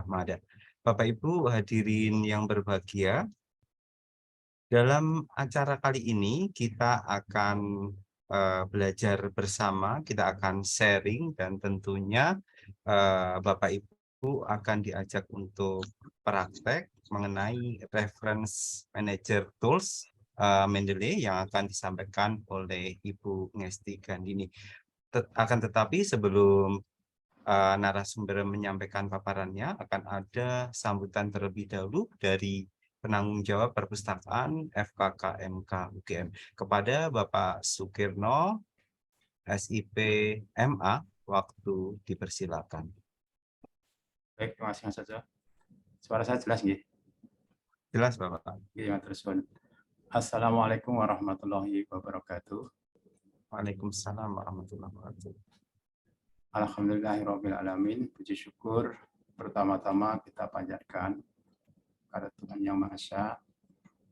Mada. Bapak Ibu hadirin yang berbahagia, dalam acara kali ini kita akan belajar bersama, kita akan sharing dan tentunya Bapak Ibu akan diajak untuk praktek mengenai reference manager tools Mendeley yang akan disampaikan oleh Ibu Ngesti Gandini. Akan tetapi sebelum narasumber menyampaikan paparannya, akan ada sambutan terlebih dahulu dari penanggung jawab perpustakaan FKKMK UGM kepada Bapak Sukirno, SIP MA, waktu dipersilakan. Baik, terima kasih Mas Ojo. Suara saya jelas nggih? Jelas Bapak. Nggih, matur suwun. Assalamualaikum warahmatullahi wabarakatuh. Waalaikumsalam warahmatullahi wabarakatuh. Alhamdulillahirabbil alamin. Puji syukur pertama-tama kita panjatkan kepada Tuhan Yang Maha Esa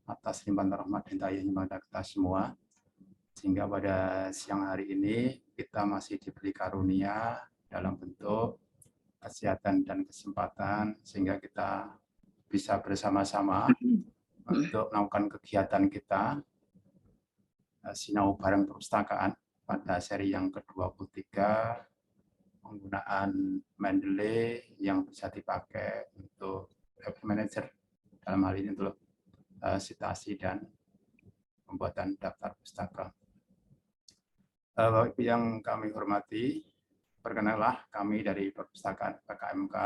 atas limpahan rahmat dan dayanya pada kita semua, sehingga pada siang hari ini kita masih diberi karunia dalam bentuk kesehatan dan kesempatan, sehingga kita bisa bersama-sama untuk melakukan kegiatan kita Sinau Bareng Perpustakaan pada seri yang ke-23 penggunaan Mendeley yang bisa dipakai untuk manager, dalam hal ini untuk citasi dan pembuatan daftar pustaka. Bapak Ibu yang kami hormati, perkenalah kami dari Perpustakaan FKKMK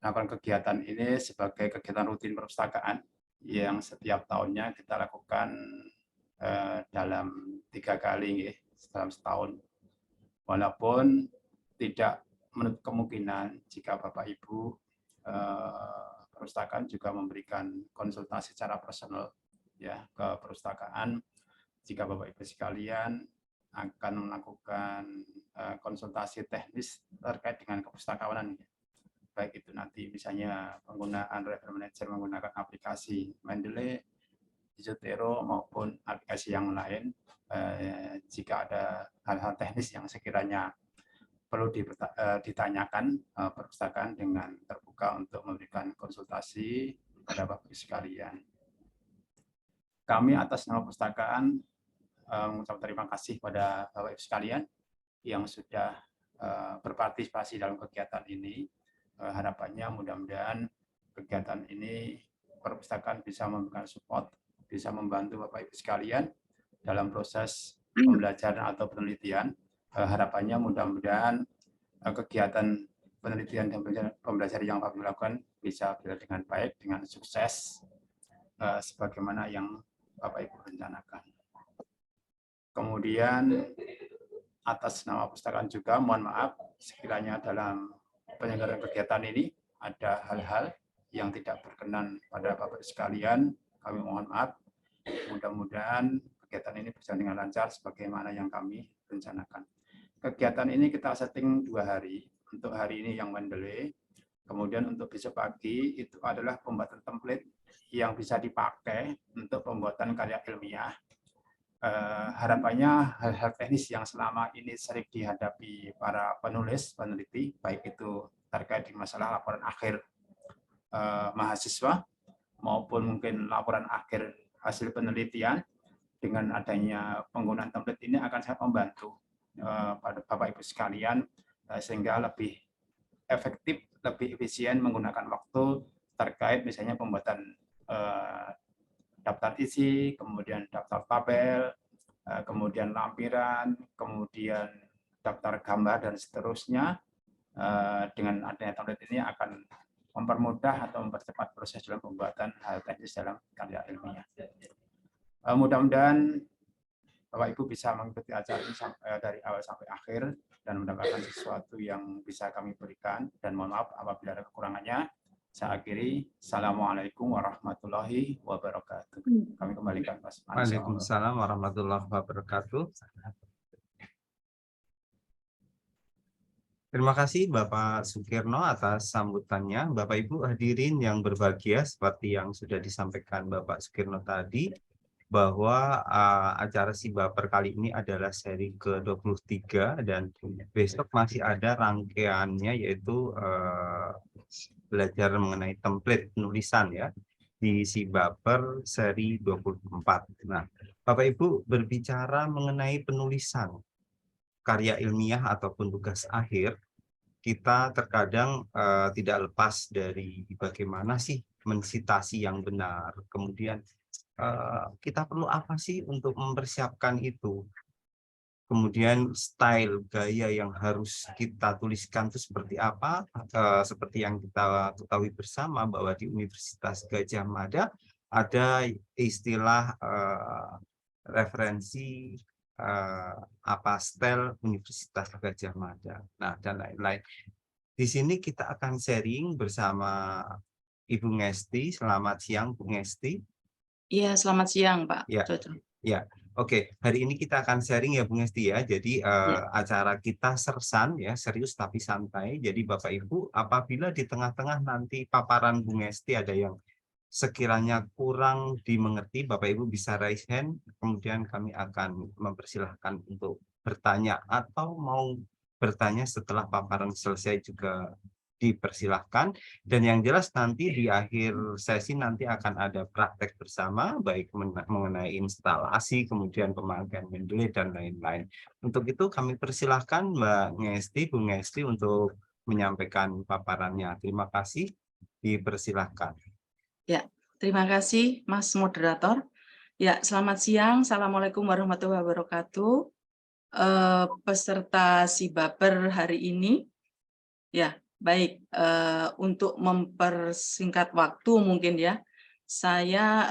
melakukan kegiatan ini sebagai kegiatan rutin perpustakaan yang setiap tahunnya kita lakukan dalam 3 kali dalam setahun. Walaupun tidak menutup kemungkinan jika Bapak Ibu perpustakaan juga memberikan konsultasi secara personal ya ke perpustakaan, jika Bapak Ibu sekalian akan melakukan konsultasi teknis terkait dengan kepustakawanan, baik itu nanti misalnya penggunaan reference manager menggunakan aplikasi Mendeley, Zotero maupun aplikasi yang lain. Jika ada hal-hal teknis yang sekiranya perlu ditanyakan, perpustakaan dengan terbuka untuk memberikan konsultasi kepada Bapak Ibu sekalian. Kami atas nama perpustakaan mengucapkan terima kasih pada Bapak Ibu sekalian yang sudah berpartisipasi dalam kegiatan ini. Harapannya mudah-mudahan kegiatan ini perpustakaan bisa memberikan support, bisa membantu Bapak Ibu sekalian dalam proses pembelajaran atau penelitian. Harapannya mudah-mudahan kegiatan penelitian dan pembelajaran yang Bapak Ibu lakukan bisa berjalan dengan baik, dengan sukses, sebagaimana yang Bapak Ibu rencanakan. Kemudian atas nama perpustakaan juga mohon maaf sekiranya dalam penyelenggaraan kegiatan ini ada hal-hal yang tidak berkenan pada Bapak sekalian, kami mohon maaf. Mudah-mudahan kegiatan ini berjalan dengan lancar sebagaimana yang kami rencanakan. Kegiatan ini kita setting 2 hari. Untuk hari ini yang Mendeley, kemudian untuk besok pagi itu adalah pembuatan template yang bisa dipakai untuk pembuatan karya ilmiah. Harapannya hal-hal teknis yang selama ini sering dihadapi para penulis, peneliti, baik itu terkait di masalah laporan akhir mahasiswa maupun mungkin laporan akhir hasil penelitian, dengan adanya penggunaan template ini akan sangat membantu pada Bapak Ibu sekalian sehingga lebih efektif, lebih efisien menggunakan waktu terkait misalnya pembuatan daftar isi, kemudian daftar tabel, kemudian lampiran, kemudian daftar gambar, dan seterusnya. Dengan adanya template ini akan mempermudah atau mempercepat proses dalam pembuatan hal teknis dalam karya ilmiah. Mudah-mudahan Bapak Ibu bisa mengikuti acara ini dari awal sampai akhir dan mendapatkan sesuatu yang bisa kami berikan, dan mohon maaf apabila ada kekurangannya. Saya akhiri. Assalamualaikum warahmatullahi wabarakatuh. Kami kembalikan Mas. Waalaikumsalam warahmatullahi wabarakatuh. Terima kasih Bapak Sukirno atas sambutannya. Bapak Ibu hadirin yang berbahagia, seperti yang sudah disampaikan Bapak Sukirno tadi, bahwa acara Sibaper kali ini adalah seri ke-23 dan besok masih ada rangkaiannya, yaitu belajar mengenai template penulisan ya di Sibaper seri 24. Nah, Bapak Ibu, berbicara mengenai penulisan karya ilmiah ataupun tugas akhir, kita terkadang tidak lepas dari bagaimana sih mensitasi yang benar. Kemudian kita perlu apa sih untuk mempersiapkan itu? Kemudian style, gaya yang harus kita tuliskan itu seperti apa? Seperti yang kita ketahui bersama bahwa di Universitas Gadjah Mada ada istilah referensi style Universitas Gadjah Mada. Nah, dan lain-lain. Di sini kita akan sharing bersama Ibu Ngesti. Selamat siang, Bu Ngesti. Iya, selamat siang, Pak Ya, Jojo. ya. Oke, hari ini kita akan sharing ya, Bu Ngesti ya. Jadi Ya. acara kita sersan ya, serius tapi santai. Jadi Bapak Ibu, apabila di tengah-tengah nanti paparan Bu Ngesti ada yang sekiranya kurang dimengerti, Bapak Ibu bisa raise hand, kemudian kami akan mempersilahkan untuk bertanya atau mau bertanya setelah paparan selesai juga dipersilahkan. Dan yang jelas nanti di akhir sesi nanti akan ada praktek bersama, baik mengenai instalasi, kemudian pemakaian Mendeley, dan lain-lain. Untuk itu kami persilahkan Mbak Ngesti, Bu Ngesti untuk menyampaikan paparannya. Terima kasih, dipersilahkan. Ya, terima kasih Mas Moderator. Ya, selamat siang. Assalamualaikum warahmatullahi wabarakatuh. Peserta Sibaper hari ini, ya baik. Untuk mempersingkat waktu mungkin ya, saya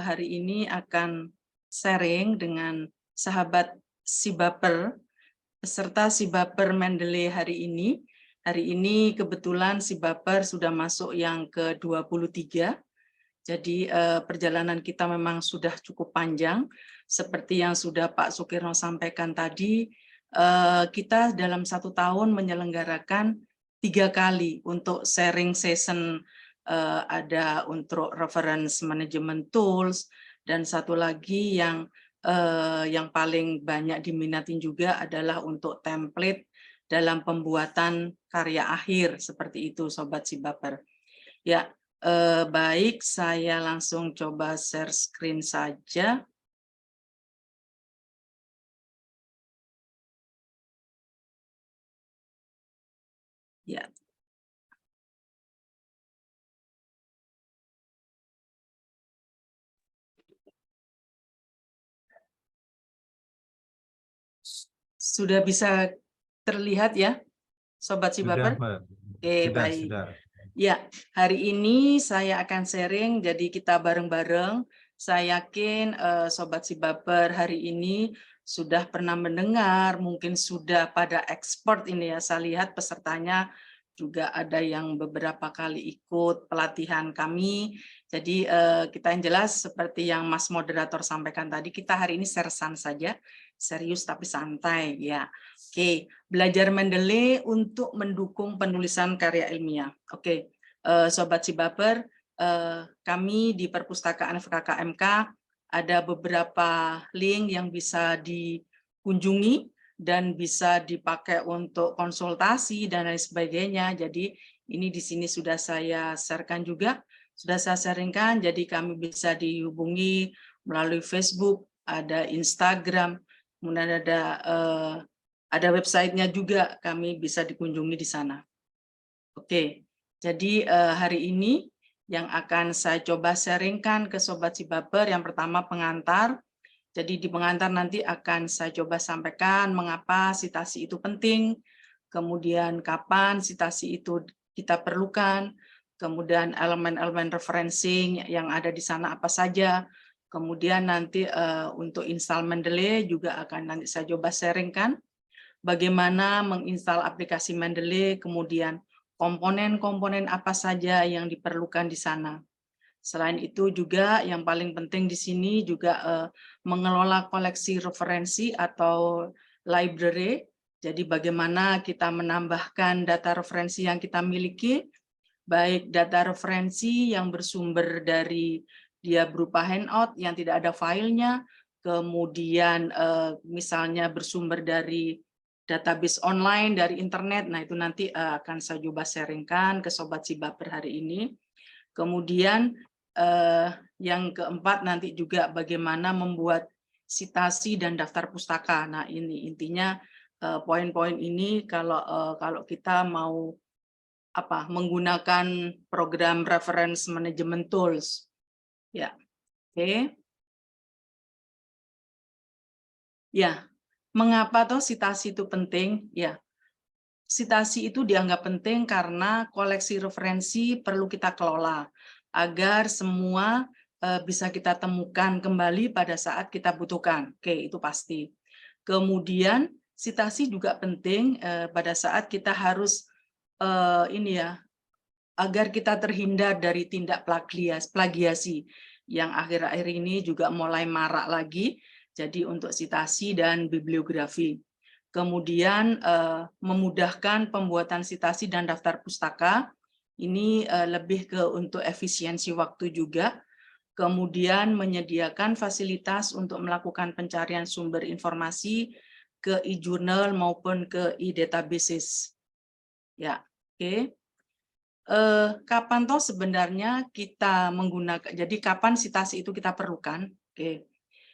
hari ini akan sharing dengan sahabat Sibaper, peserta Sibaper Mendeley hari ini. Hari ini kebetulan Sibaper sudah masuk yang ke-23. Jadi perjalanan kita memang sudah cukup panjang. Seperti yang sudah Pak Sukirno sampaikan tadi, kita dalam 1 tahun menyelenggarakan 3 kali untuk sharing session, ada untuk reference management tools, dan satu lagi yang paling banyak diminatin juga adalah untuk template dalam pembuatan karya akhir, seperti itu Sobat Sibaper. Ya, baik, saya langsung coba share screen saja. Ya. Sudah bisa terlihat ya, Sobat Sibaper? Oke, baik. Sudah. Ya, hari ini saya akan sharing, jadi kita bareng-bareng. Saya yakin Sobat Sibaper hari ini sudah pernah mendengar, mungkin sudah pada ekspor ini ya, saya lihat pesertanya juga ada yang beberapa kali ikut pelatihan kami. Jadi kita yang jelas seperti yang Mas Moderator sampaikan tadi, kita hari ini sersan saja, serius tapi santai ya. Oke, belajar Mendeley untuk mendukung penulisan karya ilmiah. Oke, Sobat Sibaper, kami di Perpustakaan FKKMK ada beberapa link yang bisa dikunjungi dan bisa dipakai untuk konsultasi dan lain sebagainya. Jadi ini di sini sudah saya share-kan juga, sudah saya sharingkan. Jadi kami bisa dihubungi melalui Facebook, ada Instagram, kemudian ada websitenya juga, kami bisa dikunjungi di sana. Oke, jadi hari ini yang akan saya coba sharingkan ke Sobat Sibaper, yang pertama pengantar. Jadi di pengantar nanti akan saya coba sampaikan mengapa sitasi itu penting, kemudian kapan sitasi itu kita perlukan, kemudian elemen-elemen referencing yang ada di sana apa saja, kemudian nanti untuk install Mendeley juga akan nanti saya coba sharingkan bagaimana menginstal aplikasi Mendeley, kemudian komponen-komponen apa saja yang diperlukan di sana. Selain itu juga yang paling penting di sini juga mengelola koleksi referensi atau library. Jadi bagaimana kita menambahkan data referensi yang kita miliki, baik data referensi yang bersumber dari dia berupa handout yang tidak ada filenya, kemudian misalnya bersumber dari database online, dari internet. Nah, itu nanti akan saya coba sharingkan ke Sobat Sibaper hari ini. Kemudian yang keempat nanti juga bagaimana membuat sitasi dan daftar pustaka. Nah, ini intinya poin-poin ini kalau kita mau menggunakan program reference management tools. Ya, oke. Ya, mengapa toh sitasi itu penting? Ya, sitasi itu dianggap penting karena koleksi referensi perlu kita kelola agar semua bisa kita temukan kembali pada saat kita butuhkan. Oke, itu pasti. Kemudian sitasi juga penting pada saat kita harus agar kita terhindar dari tindak plagiasi yang akhir-akhir ini juga mulai marak lagi. Jadi untuk sitasi dan bibliografi. Kemudian memudahkan pembuatan sitasi dan daftar pustaka. Ini lebih ke untuk efisiensi waktu juga. Kemudian menyediakan fasilitas untuk melakukan pencarian sumber informasi ke e-journal maupun ke e-databases. Ya, oke. Kapan toh sebenarnya kita menggunakan, jadi kapan sitasi itu kita perlukan? Oke.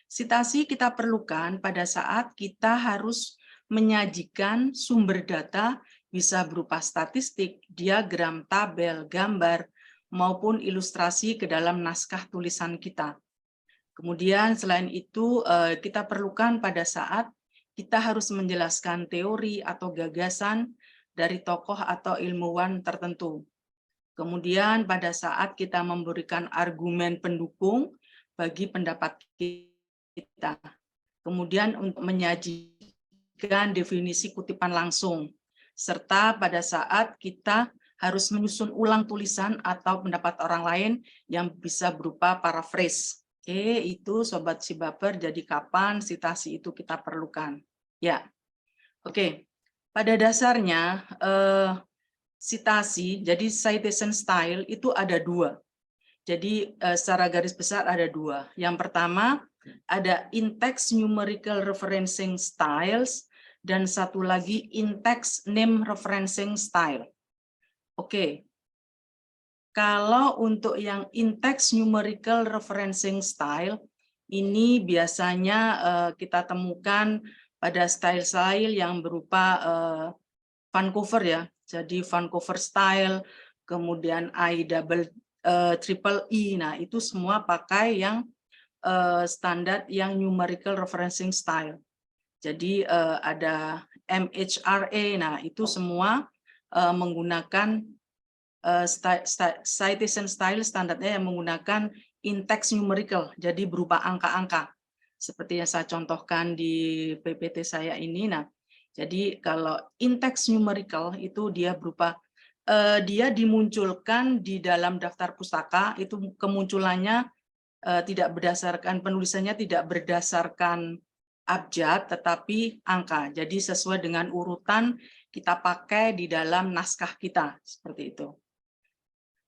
Sitasi kita perlukan pada saat kita harus menyajikan sumber data bisa berupa statistik, diagram, tabel, gambar, maupun ilustrasi ke dalam naskah tulisan kita. Kemudian selain itu kita perlukan pada saat kita harus menjelaskan teori atau gagasan dari tokoh atau ilmuwan tertentu. Kemudian pada saat kita memberikan argumen pendukung bagi pendapat kita. Kemudian untuk menyajikan definisi kutipan langsung. Serta pada saat kita harus menyusun ulang tulisan atau pendapat orang lain yang bisa berupa paraphrase. Oke, itu Sobat Sibaper, jadi kapan sitasi itu kita perlukan. Ya, oke. Pada dasarnya, sitasi, jadi citation style itu ada dua. Jadi secara garis besar ada dua. Yang pertama ada in-text numerical referencing styles dan satu lagi in-text name referencing style. Oke. Kalau untuk yang in-text numerical referencing style ini biasanya kita temukan pada style-style yang berupa Vancouver ya. Jadi Vancouver style, kemudian triple E. Nah, itu semua pakai yang standar yang numerical referencing style. Jadi ada MHRA. Nah, itu semua menggunakan citation style standarnya yang menggunakan in-text numerical, jadi berupa angka-angka. Seperti yang saya contohkan di PPT saya ini. Nah, jadi kalau in-text numerical itu dia berupa dia dimunculkan di dalam daftar pustaka, itu kemunculannya tidak berdasarkan, penulisannya tidak berdasarkan abjad tetapi angka. Jadi sesuai dengan urutan kita pakai di dalam naskah kita, seperti itu.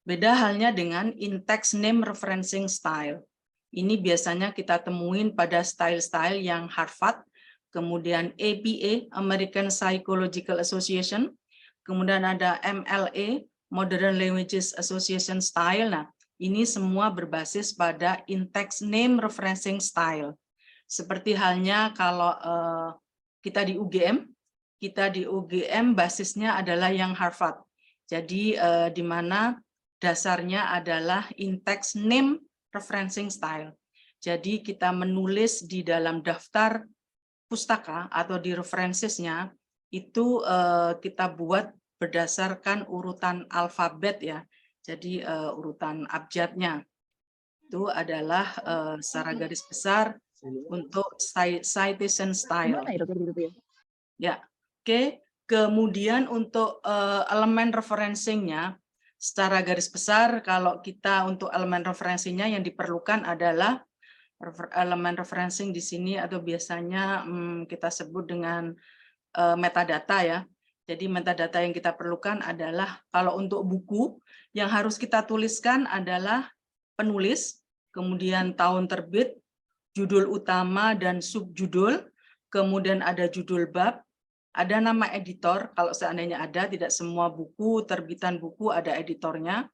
Beda halnya dengan in-text name referencing style. Ini biasanya kita temuin pada style-style yang Harvard, kemudian APA, American Psychological Association, kemudian ada MLA, Modern Languages Association Style. Nah, ini semua berbasis pada in-text name referencing style. Seperti halnya kalau kita di UGM basisnya adalah yang Harvard. Jadi di mana dasarnya adalah in-text name referencing style. Jadi kita menulis di dalam daftar pustaka atau di referensinya itu kita buat berdasarkan urutan alfabet ya. Jadi urutan abjadnya itu adalah secara garis besar untuk citation style. Ya, oke. Kemudian untuk elemen referencingnya, secara garis besar kalau kita untuk elemen referensinya yang diperlukan adalah elemen referencing di sini atau biasanya kita sebut dengan metadata ya. Jadi metadata yang kita perlukan adalah kalau untuk buku yang harus kita tuliskan adalah penulis, kemudian tahun terbit, judul utama dan subjudul, kemudian ada judul bab, ada nama editor, kalau seandainya ada, tidak semua buku, terbitan buku ada editornya,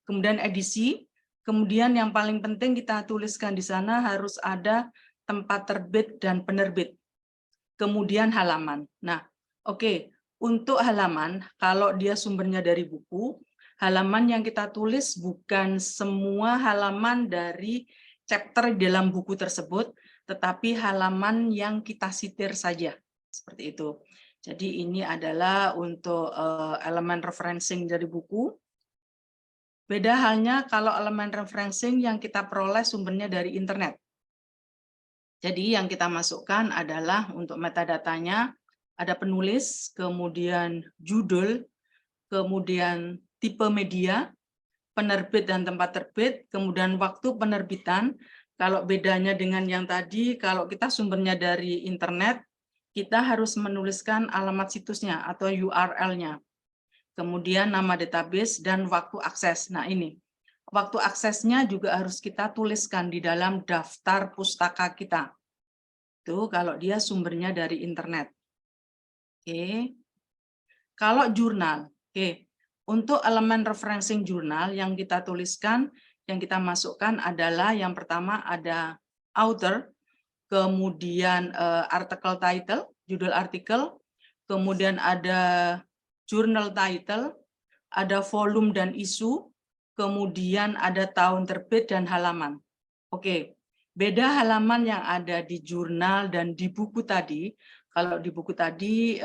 kemudian edisi, kemudian yang paling penting kita tuliskan di sana harus ada tempat terbit dan penerbit, kemudian halaman. Nah, oke, untuk halaman, kalau dia sumbernya dari buku, halaman yang kita tulis bukan semua halaman dari chapter dalam buku tersebut, tetapi halaman yang kita sitir saja, seperti itu. Jadi ini adalah untuk elemen referencing dari buku. Beda halnya kalau elemen referencing yang kita peroleh sumbernya dari internet. Jadi yang kita masukkan adalah untuk metadatanya, ada penulis, kemudian judul, kemudian tipe media, penerbit dan tempat terbit, kemudian waktu penerbitan. Kalau bedanya dengan yang tadi, kalau kita sumbernya dari internet, kita harus menuliskan alamat situsnya atau URL-nya. Kemudian nama database dan waktu akses. Nah ini, waktu aksesnya juga harus kita tuliskan di dalam daftar pustaka kita. Itu kalau dia sumbernya dari internet. Oke. Kalau jurnal, oke. Untuk elemen referencing jurnal yang kita tuliskan, yang kita masukkan adalah yang pertama ada author, kemudian article title, judul artikel, kemudian ada journal title, ada volume dan isu, kemudian ada tahun terbit dan halaman. Oke, beda halaman yang ada di jurnal dan di buku tadi. Kalau di buku tadi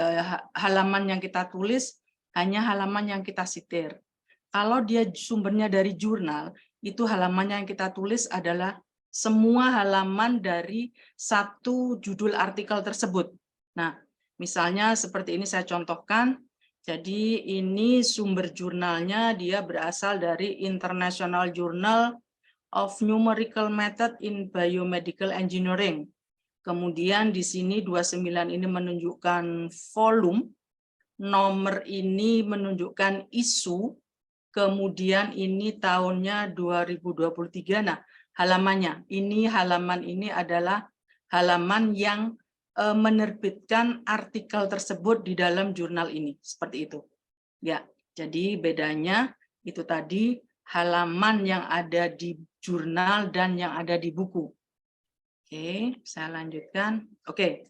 halaman yang kita tulis hanya halaman yang kita sitir. Kalau dia sumbernya dari jurnal, itu halamannya yang kita tulis adalah semua halaman dari satu judul artikel tersebut. Nah, misalnya seperti ini saya contohkan. Jadi ini sumber jurnalnya, dia berasal dari International Journal of Numerical Method in Biomedical Engineering. Kemudian di sini 29 ini menunjukkan volume, nomor ini menunjukkan isu, kemudian ini tahunnya 2023. Nah, halamannya, halaman ini adalah halaman yang menerbitkan artikel tersebut di dalam jurnal ini, seperti itu. Ya, jadi bedanya itu tadi halaman yang ada di jurnal dan yang ada di buku. Oke, saya lanjutkan. Oke.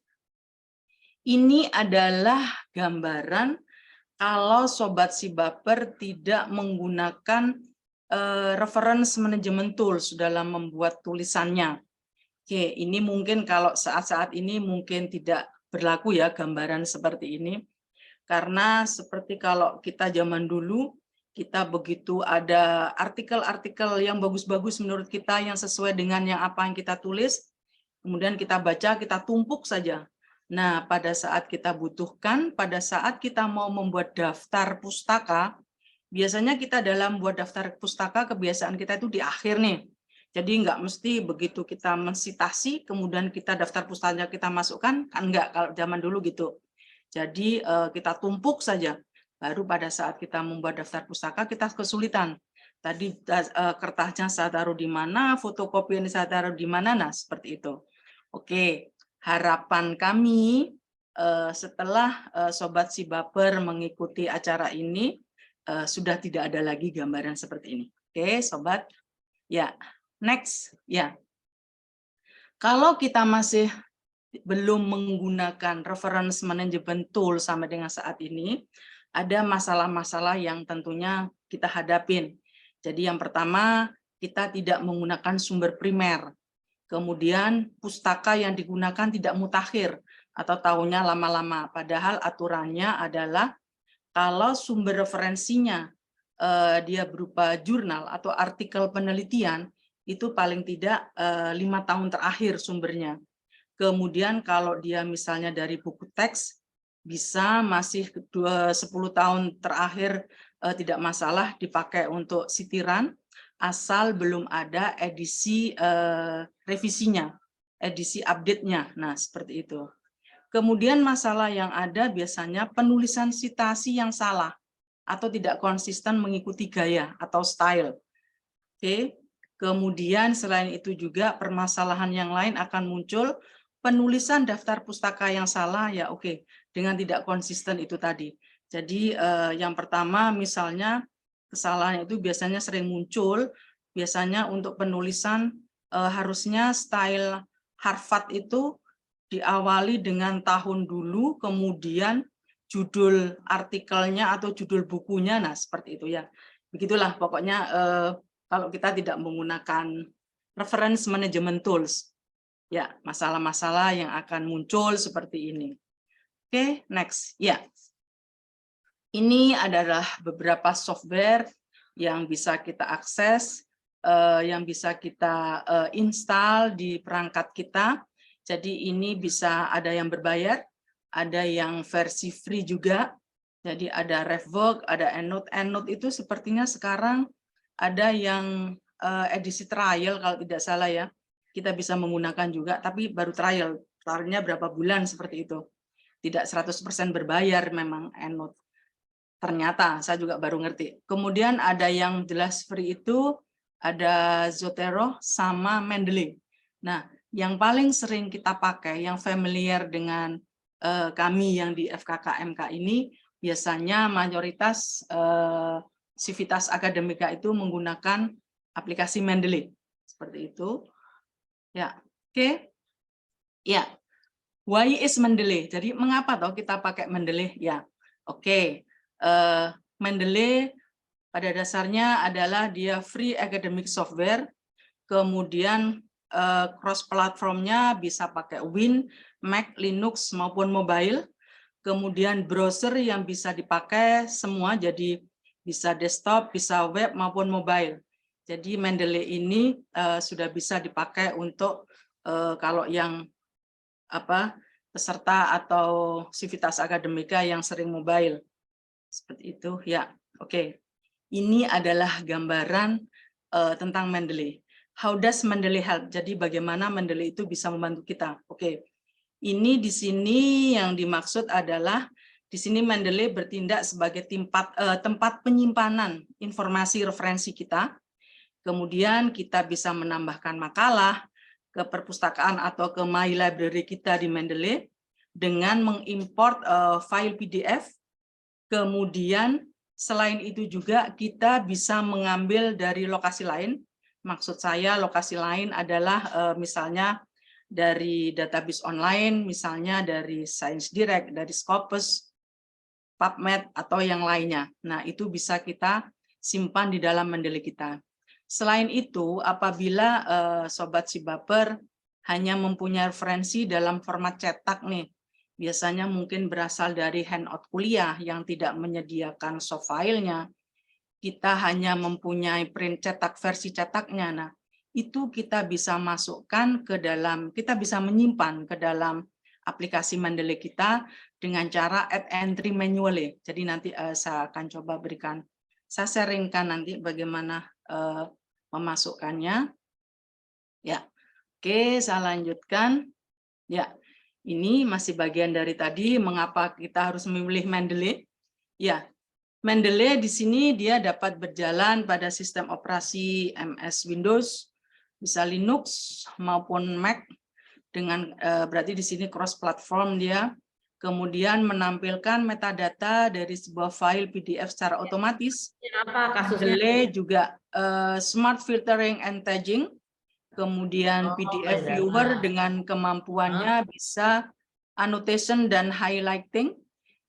Ini adalah gambaran kalau Sobat Sibaper tidak menggunakan reference management tools dalam membuat tulisannya. Oke, ini mungkin kalau saat-saat ini mungkin tidak berlaku ya gambaran seperti ini. Karena seperti kalau kita zaman dulu, kita begitu ada artikel-artikel yang bagus-bagus menurut kita yang sesuai dengan yang apa yang kita tulis, kemudian kita baca, kita tumpuk saja. Nah, pada saat kita butuhkan, pada saat kita mau membuat daftar pustaka, biasanya kita dalam buat daftar pustaka, kebiasaan kita itu di akhir nih. Jadi nggak mesti begitu kita mensitasi, kemudian kita daftar pustakanya kita masukkan, kan nggak kalau zaman dulu gitu. Jadi kita tumpuk saja, baru pada saat kita membuat daftar pustaka, kita kesulitan. Tadi kertasnya saya taruh di mana, fotokopi ini saya taruh di mana, nah seperti itu. Oke. Harapan kami setelah Sobat Sibaper mengikuti acara ini sudah tidak ada lagi gambaran seperti ini. Oke, Sobat. Ya, next. Ya. Kalau kita masih belum menggunakan reference management tool sampai dengan saat ini, ada masalah-masalah yang tentunya kita hadapin. Jadi yang pertama, kita tidak menggunakan sumber primer. Kemudian pustaka yang digunakan tidak mutakhir atau tahunnya lama-lama. Padahal aturannya adalah kalau sumber referensinya dia berupa jurnal atau artikel penelitian, itu paling tidak 5 tahun terakhir sumbernya. Kemudian kalau dia misalnya dari buku teks, bisa masih 10 tahun terakhir tidak masalah dipakai untuk sitiran, asal belum ada edisi revisinya, edisi update-nya. Nah, seperti itu. Kemudian masalah yang ada biasanya penulisan sitasi yang salah atau tidak konsisten mengikuti gaya atau style. Oke. Kemudian selain itu juga permasalahan yang lain akan muncul, penulisan daftar pustaka yang salah, ya oke, dengan tidak konsisten itu tadi. Jadi yang pertama misalnya kesalahan itu biasanya sering muncul, biasanya untuk penulisan harusnya style Harvard itu diawali dengan tahun dulu, kemudian judul artikelnya atau judul bukunya, nah seperti itu ya. Begitulah pokoknya kalau kita tidak menggunakan reference management tools, ya masalah-masalah yang akan muncul seperti ini. Oke, next. Ya, ini adalah beberapa software yang bisa kita akses, yang bisa kita install di perangkat kita. Jadi ini bisa ada yang berbayar, ada yang versi free juga. Jadi ada RefWork, ada EndNote. EndNote itu sepertinya sekarang ada yang edisi trial kalau tidak salah ya. Kita bisa menggunakan juga, tapi baru trial. Trialnya berapa bulan seperti itu. Tidak 100% berbayar memang EndNote. Ternyata saya juga baru ngerti. Kemudian ada yang jelas free itu ada Zotero sama Mendeley. Nah, yang paling sering kita pakai, yang familiar dengan kami yang di FKKMK ini, biasanya mayoritas Civitas Akademika itu menggunakan aplikasi Mendeley. Seperti itu. Ya, oke. Ya, why is Mendeley? Jadi mengapa toh kita pakai Mendeley? Ya, oke. Mendeley pada dasarnya adalah dia free academic software, kemudian cross platformnya bisa pakai Win, Mac, Linux maupun mobile, kemudian browser yang bisa dipakai semua, jadi bisa desktop, bisa web maupun mobile. Jadi Mendeley ini sudah bisa dipakai untuk kalau yang peserta atau Civitas Akademika yang sering mobile. Seperti itu ya. Oke. Ini adalah gambaran tentang Mendeley. How does Mendeley help? Jadi bagaimana Mendeley itu bisa membantu kita? Oke. Ini di sini yang dimaksud adalah di sini Mendeley bertindak sebagai tempat penyimpanan informasi referensi kita. Kemudian kita bisa menambahkan makalah ke perpustakaan atau ke My Library kita di Mendeley dengan mengimport file PDF. Kemudian selain itu juga kita bisa mengambil dari lokasi lain. Maksud saya lokasi lain adalah misalnya dari database online, misalnya dari ScienceDirect, dari Scopus, PubMed, atau yang lainnya. Nah, itu bisa kita simpan di dalam Mendeley kita. Selain itu, apabila Sobat Sibaper hanya mempunyai referensi dalam format cetak nih, biasanya mungkin berasal dari handout kuliah yang tidak menyediakan soft file-nya. Kita hanya mempunyai print cetak versi cetaknya. Nah, itu kita bisa masukkan ke dalam, kita bisa menyimpan ke dalam aplikasi Mendeley kita dengan cara add entry manually. Jadi nanti saya akan coba berikan, saya sharingkan nanti bagaimana memasukkannya. Ya, oke, saya lanjutkan. Ya. Ini masih bagian dari tadi, mengapa kita harus memilih Mendeley. Ya, Mendeley di sini dia dapat berjalan pada sistem operasi MS Windows, bisa Linux maupun Mac, dengan berarti di sini cross platform dia. Kemudian menampilkan metadata dari sebuah file PDF secara otomatis. Apa kasusnya? Mendeley juga smart filtering and tagging. Kemudian PDF viewer dengan kemampuannya bisa annotation dan highlighting.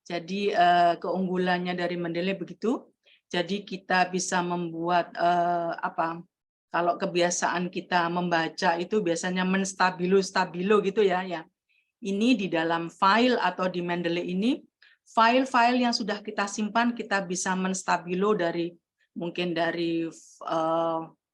Jadi keunggulannya dari Mendeley begitu. Jadi kita bisa membuat kalau kebiasaan kita membaca itu biasanya menstabilo gitu ya. Ini di dalam file atau di Mendeley ini, file-file yang sudah kita simpan kita bisa menstabilo dari mungkin dari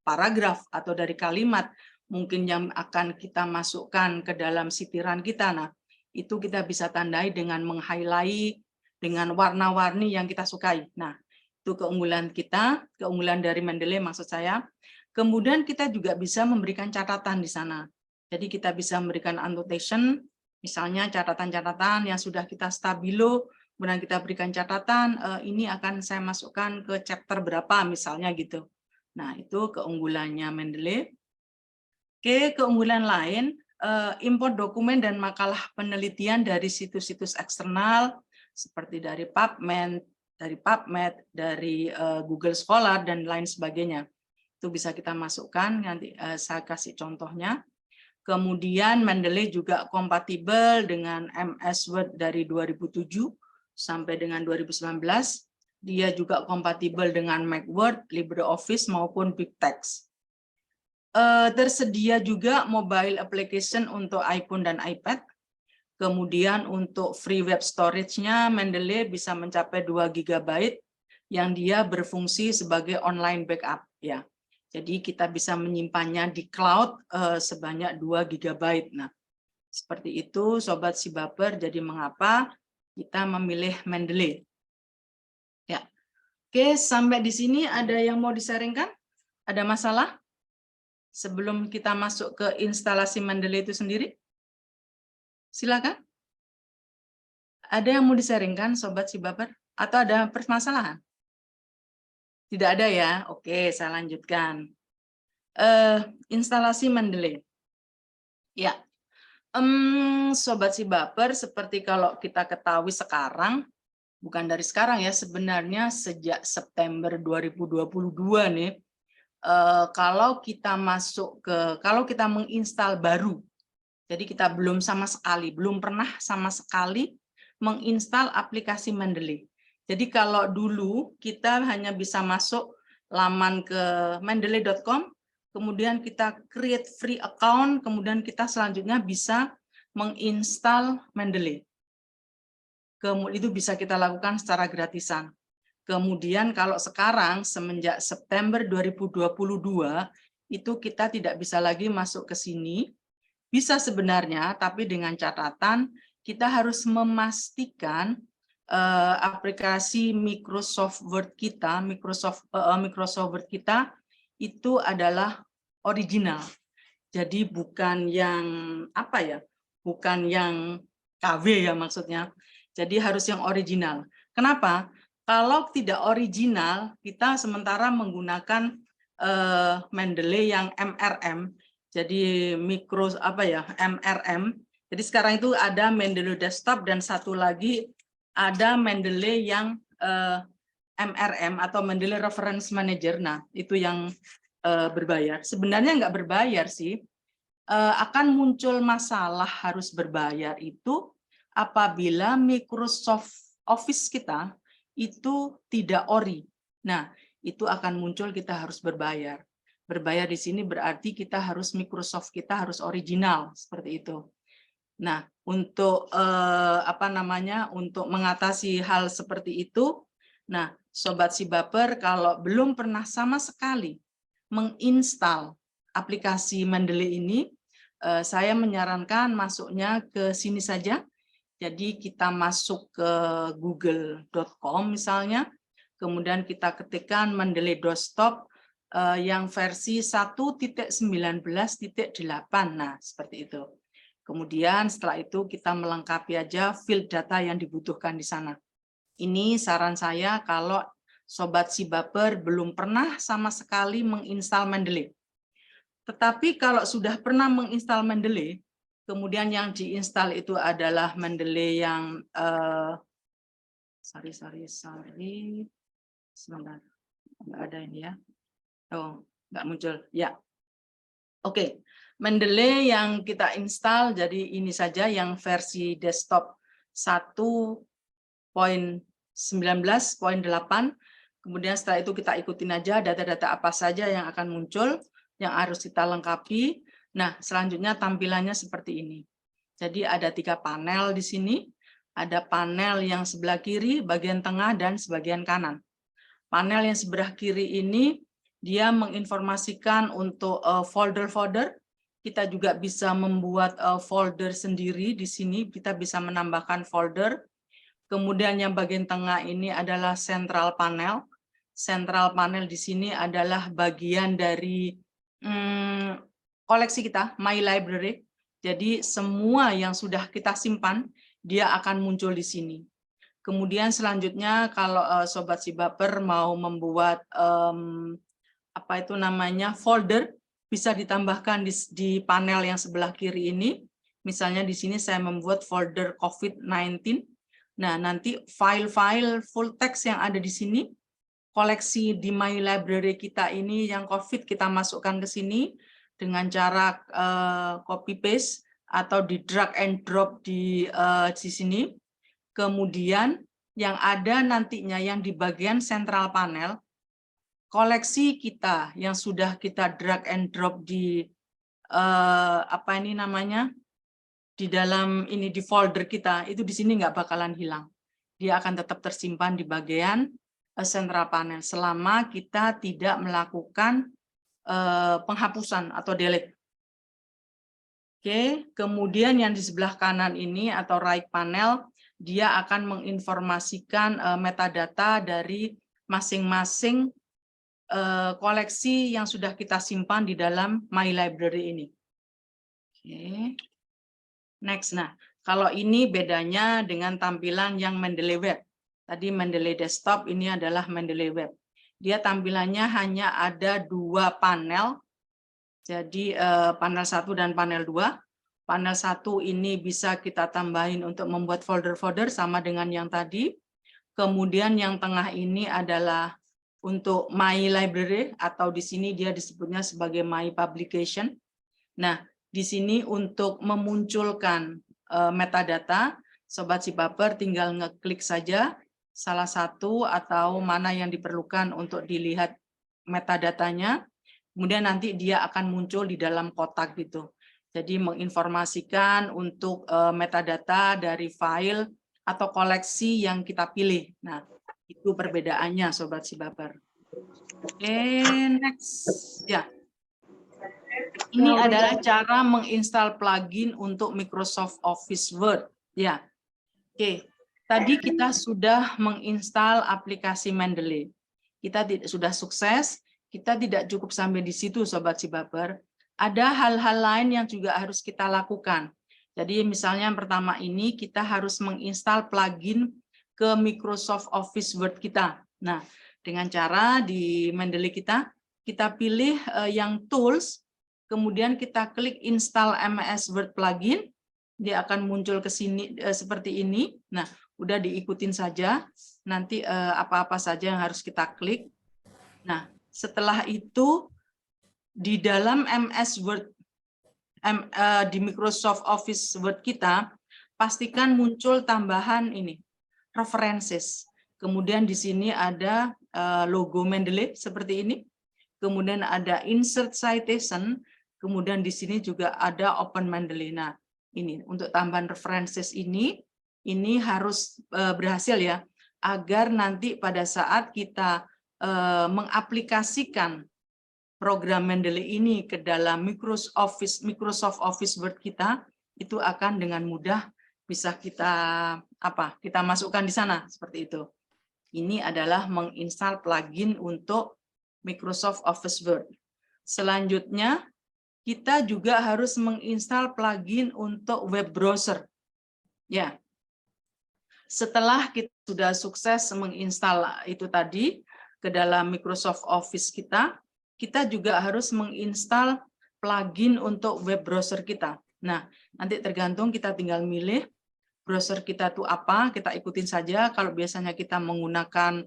paragraf atau dari kalimat mungkin yang akan kita masukkan ke dalam sitiran kita. Nah, itu kita bisa tandai dengan meng-highlight dengan warna-warni yang kita sukai. Nah, itu keunggulan kita, keunggulan dari Mendeley maksud saya. Kemudian kita juga bisa memberikan catatan di sana. Jadi kita bisa memberikan annotation, misalnya catatan-catatan yang sudah kita stabilo, kemudian kita berikan catatan, ini akan saya masukkan ke chapter berapa misalnya gitu. Nah, itu keunggulannya Mendeley. Oke, keunggulan lain, import dokumen dan makalah penelitian dari situs-situs eksternal seperti dari PubMed, dari Google Scholar dan lain sebagainya. Itu bisa kita masukkan, nanti saya kasih contohnya. Kemudian Mendeley juga kompatibel dengan MS Word dari 2007 sampai dengan 2019. Dia juga kompatibel dengan Mac Word, LibreOffice maupun BibTeX. Tersedia juga mobile application untuk iPhone dan iPad. Kemudian untuk free web storage-nya Mendeley bisa mencapai 2 GB yang dia berfungsi sebagai online backup ya. Jadi kita bisa menyimpannya di cloud sebanyak 2 GB. Nah, seperti itu Sobat Sibaper. Jadi mengapa kita memilih Mendeley? Ya. Oke, sampai di sini ada yang mau disaringkan? Ada masalah? Sebelum kita masuk ke instalasi Mendeley itu sendiri? Silakan. Ada yang mau disaringkan, Sobat Sibaper? Atau ada permasalahan? Tidak ada ya? Oke, saya lanjutkan. Instalasi Mendeley. Ya, Sobat Sibaper, seperti kalau kita ketahui sekarang, bukan dari sekarang ya, sebenarnya sejak September 2022 nih, kalau kita menginstal baru, jadi kita belum pernah sama sekali menginstal aplikasi Mendeley. Jadi kalau dulu kita hanya bisa masuk laman ke mendeley.com, kemudian kita create free account, kemudian kita selanjutnya bisa menginstal Mendeley. Itu bisa kita lakukan secara gratisan. Kemudian kalau sekarang semenjak September 2022 itu kita tidak bisa lagi masuk ke sini. Bisa sebenarnya, tapi dengan catatan kita harus memastikan aplikasi Microsoft Word kita, Microsoft Word kita itu adalah original. Jadi bukan yang bukan yang KW ya maksudnya. Jadi harus yang original. Kenapa? Kalau tidak original, kita sementara menggunakan Mendeley yang MRM. Jadi MRM. Jadi sekarang itu ada Mendeley Desktop dan satu lagi ada Mendeley yang MRM atau Mendeley Reference Manager. Nah, itu yang berbayar. Sebenarnya nggak berbayar sih. Akan muncul masalah harus berbayar itu apabila Microsoft Office kita itu tidak ori. Nah, itu akan muncul kita harus berbayar. Berbayar di sini berarti Microsoft kita harus original seperti itu. Nah, untuk untuk mengatasi hal seperti itu, nah, Sobat Sibaper kalau belum pernah sama sekali menginstal aplikasi Mendeley ini, saya menyarankan masuknya ke sini saja. Jadi kita masuk ke google.com misalnya, kemudian kita ketikkan Mendeley Desktop yang versi 1.19.8. Nah, seperti itu. Kemudian setelah itu kita melengkapi aja field data yang dibutuhkan di sana. Ini saran saya kalau Sobat Sibaper belum pernah sama sekali menginstal Mendeley. Tetapi kalau sudah pernah menginstal Mendeley, kemudian yang diinstal itu adalah Mendeley yang sebentar, nggak ada ini ya. Oh, nggak muncul. Ya, oke. Mendeley yang kita install, jadi ini saja yang versi desktop 1.19.8. Kemudian setelah itu kita ikutin aja data-data apa saja yang akan muncul, yang harus kita lengkapi. Nah, selanjutnya tampilannya seperti ini. Jadi ada 3 panel di sini. Ada panel yang sebelah kiri, bagian tengah, dan sebagian kanan. Panel yang sebelah kiri ini, dia menginformasikan untuk folder-folder. Kita juga bisa membuat folder sendiri di sini. Kita bisa menambahkan folder. Kemudian yang bagian tengah ini adalah central panel. Central panel di sini adalah bagian dari koleksi kita, My Library. Jadi semua yang sudah kita simpan, dia akan muncul di sini. Kemudian selanjutnya kalau Sobat Sibaper mau membuat apa itu namanya, folder bisa ditambahkan di panel yang sebelah kiri ini. Misalnya di sini saya membuat folder COVID-19. Nah, nanti file-file full text yang ada di sini, koleksi di My Library kita ini yang COVID kita masukkan ke sini dengan cara copy paste atau di drag and drop di sini. Kemudian yang ada nantinya yang di bagian central panel, koleksi kita yang sudah kita drag and drop di apa ini namanya, di dalam ini di folder kita, itu di sini nggak bakalan hilang. Dia akan tetap tersimpan di bagian central panel selama kita tidak melakukan penghapusan atau delete. Oke, kemudian yang di sebelah kanan ini atau right panel, dia akan menginformasikan metadata dari masing-masing koleksi yang sudah kita simpan di dalam My Library ini. Oke. Next, nah kalau ini bedanya dengan tampilan yang Mendeley Web. Tadi Mendeley Desktop, ini adalah Mendeley Web. Dia tampilannya hanya ada 2 panel. Jadi panel 1 dan panel 2. Panel 1 ini bisa kita tambahin untuk membuat folder-folder sama dengan yang tadi. Kemudian yang tengah ini adalah untuk My Library atau di sini dia disebutnya sebagai My Publication. Nah, di sini untuk memunculkan metadata, Sobat Sibaper tinggal ngeklik saja salah satu atau mana yang diperlukan untuk dilihat metadatanya. Kemudian nanti dia akan muncul di dalam kotak gitu. Jadi menginformasikan untuk metadata dari file atau koleksi yang kita pilih. Nah, itu perbedaannya Sobat Sibaper. Oke, next. Ya. Ini adalah cara menginstal plugin untuk Microsoft Office Word. Ya. Oke. Tadi kita sudah menginstal aplikasi Mendeley. Kita sudah sukses. Kita tidak cukup sampai di situ, Sobat Sibaper. Ada hal-hal lain yang juga harus kita lakukan. Jadi misalnya yang pertama ini kita harus menginstal plugin ke Microsoft Office Word kita. Nah, dengan cara di Mendeley kita pilih yang tools, kemudian kita klik install MS Word plugin, dia akan muncul ke sini seperti ini. Nah, udah diikutin saja. Nanti apa-apa saja yang harus kita klik. Nah, setelah itu di dalam MS Word di Microsoft Office Word kita, pastikan muncul tambahan ini, references. Kemudian di sini ada logo Mendeley seperti ini. Kemudian ada insert citation. Kemudian di sini juga ada Open Mendeley. Nah, ini untuk tambahan references ini harus berhasil ya, agar nanti pada saat kita mengaplikasikan program Mendeley ini ke dalam Microsoft Office Word kita, itu akan dengan mudah bisa kita masukkan di sana seperti itu. Ini adalah menginstal plugin untuk Microsoft Office Word. Selanjutnya, kita juga harus menginstal plugin untuk web browser. Ya. Setelah kita sudah sukses menginstal itu tadi ke dalam Microsoft Office kita juga harus menginstal plugin untuk web browser kita. Nah, nanti tergantung kita tinggal milih browser kita itu apa, kita ikutin saja. Kalau biasanya kita menggunakan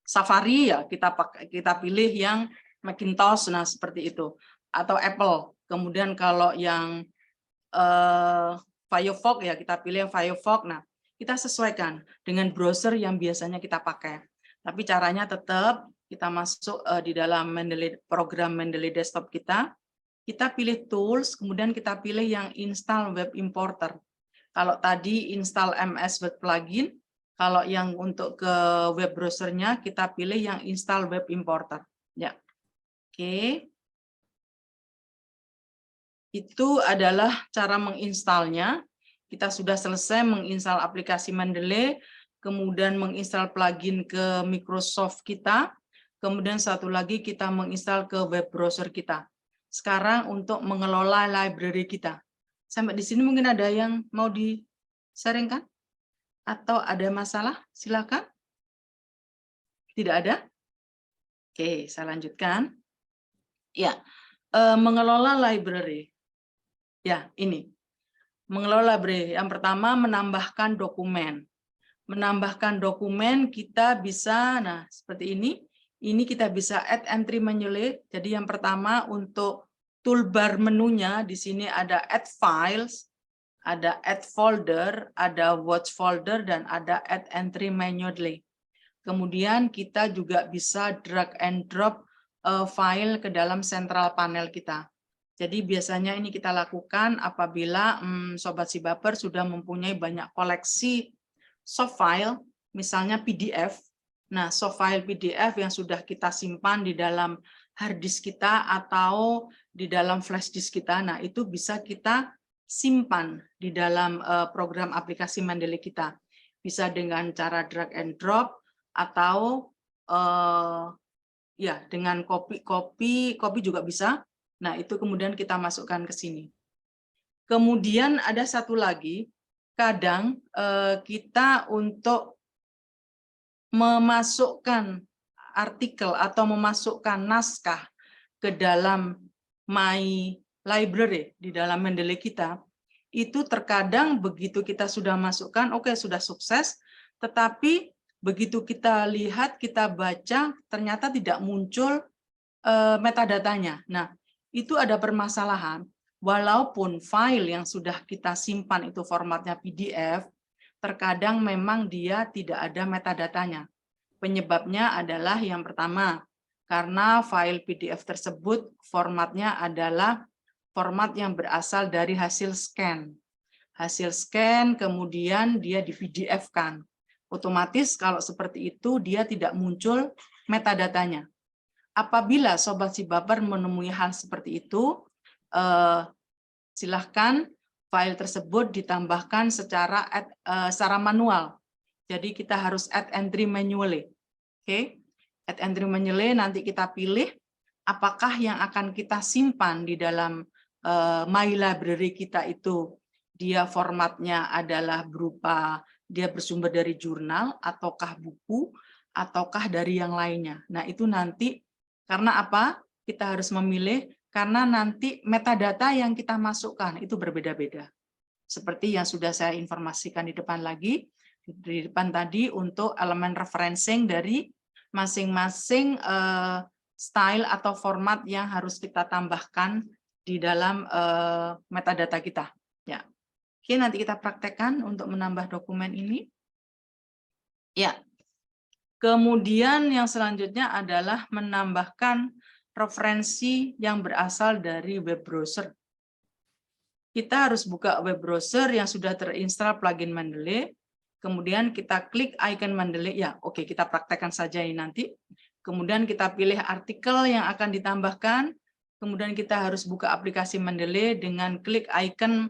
Safari ya, kita pilih yang Macintosh, nah seperti itu, atau Apple. Kemudian kalau yang Firefox ya, kita pilih yang Firefox. Nah, kita sesuaikan dengan browser yang biasanya kita pakai. Tapi caranya tetap kita masuk di dalam program Mendeley Desktop kita pilih tools, kemudian kita pilih yang install web importer. Kalau tadi install MS Word plugin, kalau yang untuk ke web browsernya kita pilih yang install web importer. Ya, oke. Itu adalah cara menginstalnya. Kita sudah selesai menginstal aplikasi Mendeley, kemudian menginstal plugin ke Microsoft kita, kemudian satu lagi kita menginstal ke web browser kita. Sekarang untuk mengelola library kita. Sampai di sini mungkin ada yang mau di-sharingkan? Atau ada masalah? Silakan. Tidak ada? Oke, saya lanjutkan. Ya, mengelola library. Ya, ini. Mengelola library. Yang pertama, menambahkan dokumen. Menambahkan dokumen kita bisa, nah seperti ini kita bisa add entry manually. Jadi yang pertama untuk toolbar menunya di sini ada add files, ada add folder, ada watch folder, dan ada add entry manually. Kemudian kita juga bisa drag and drop file ke dalam central panel kita. Jadi biasanya ini kita lakukan apabila Sobat Sibaper sudah mempunyai banyak koleksi soft file, misalnya PDF. Nah, soft file PDF yang sudah kita simpan di dalam hard disk kita atau di dalam flash disk kita, nah itu bisa kita simpan di dalam program aplikasi Mendeley kita. Bisa dengan cara drag and drop atau ya dengan copy juga bisa. Nah, itu kemudian kita masukkan ke sini. Kemudian ada satu lagi, kadang kita untuk memasukkan artikel atau memasukkan naskah ke dalam My Library di dalam Mendeley kita, itu terkadang begitu kita sudah masukkan, oke, sudah sukses, tetapi begitu kita lihat, kita baca, ternyata tidak muncul metadatanya. Nah, itu ada permasalahan. Walaupun file yang sudah kita simpan itu formatnya PDF, terkadang memang dia tidak ada metadatanya. Penyebabnya adalah yang pertama, karena file PDF tersebut formatnya adalah format yang berasal dari hasil scan. Hasil scan kemudian dia di PDF-kan. Otomatis kalau seperti itu dia tidak muncul metadatanya. Apabila Sobat Sibaper menemui hal seperti itu, silahkan file tersebut ditambahkan secara manual. Jadi kita harus add entry manually. Oke, add entry manually, nanti kita pilih apakah yang akan kita simpan di dalam My Library kita itu dia formatnya adalah berupa dia bersumber dari jurnal ataukah buku ataukah dari yang lainnya. Nah, itu nanti karena apa? Kita harus memilih karena nanti metadata yang kita masukkan itu berbeda-beda. Seperti yang sudah saya informasikan di depan tadi untuk elemen referencing dari masing-masing style atau format yang harus kita tambahkan di dalam metadata kita. Ya. Oke, nanti kita praktekkan untuk menambah dokumen ini. Ya. Kemudian yang selanjutnya adalah menambahkan referensi yang berasal dari web browser. Kita harus buka web browser yang sudah terinstall plugin Mendeley. Kemudian kita klik icon Mendeley. Ya, oke, kita praktekkan saja ini nanti. Kemudian kita pilih artikel yang akan ditambahkan. Kemudian kita harus buka aplikasi Mendeley dengan klik icon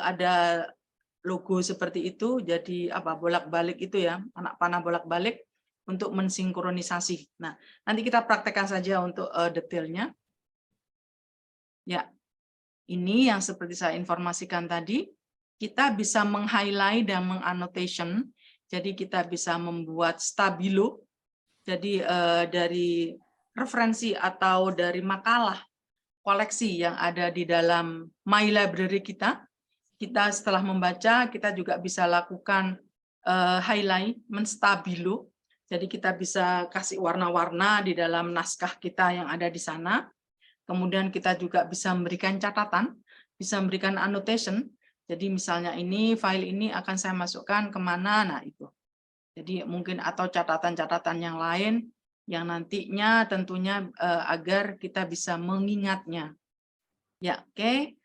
ada logo seperti itu, jadi apa bolak-balik itu ya, anak panah bolak-balik untuk mensinkronisasi. Nah, nanti kita praktekkan saja untuk detailnya. Ya, ini yang seperti saya informasikan tadi, kita bisa meng-highlight dan meng-annotation. Jadi kita bisa membuat stabilo. Jadi dari referensi atau dari makalah koleksi yang ada di dalam My Library kita setelah membaca, kita juga bisa lakukan highlight, menstabilo. Jadi kita bisa kasih warna-warna di dalam naskah kita yang ada di sana. Kemudian kita juga bisa memberikan catatan, bisa memberikan annotation. Jadi misalnya ini, file ini akan saya masukkan kemana, nah itu. Jadi mungkin atau catatan-catatan yang lain yang nantinya tentunya agar kita bisa mengingatnya. Ya, oke.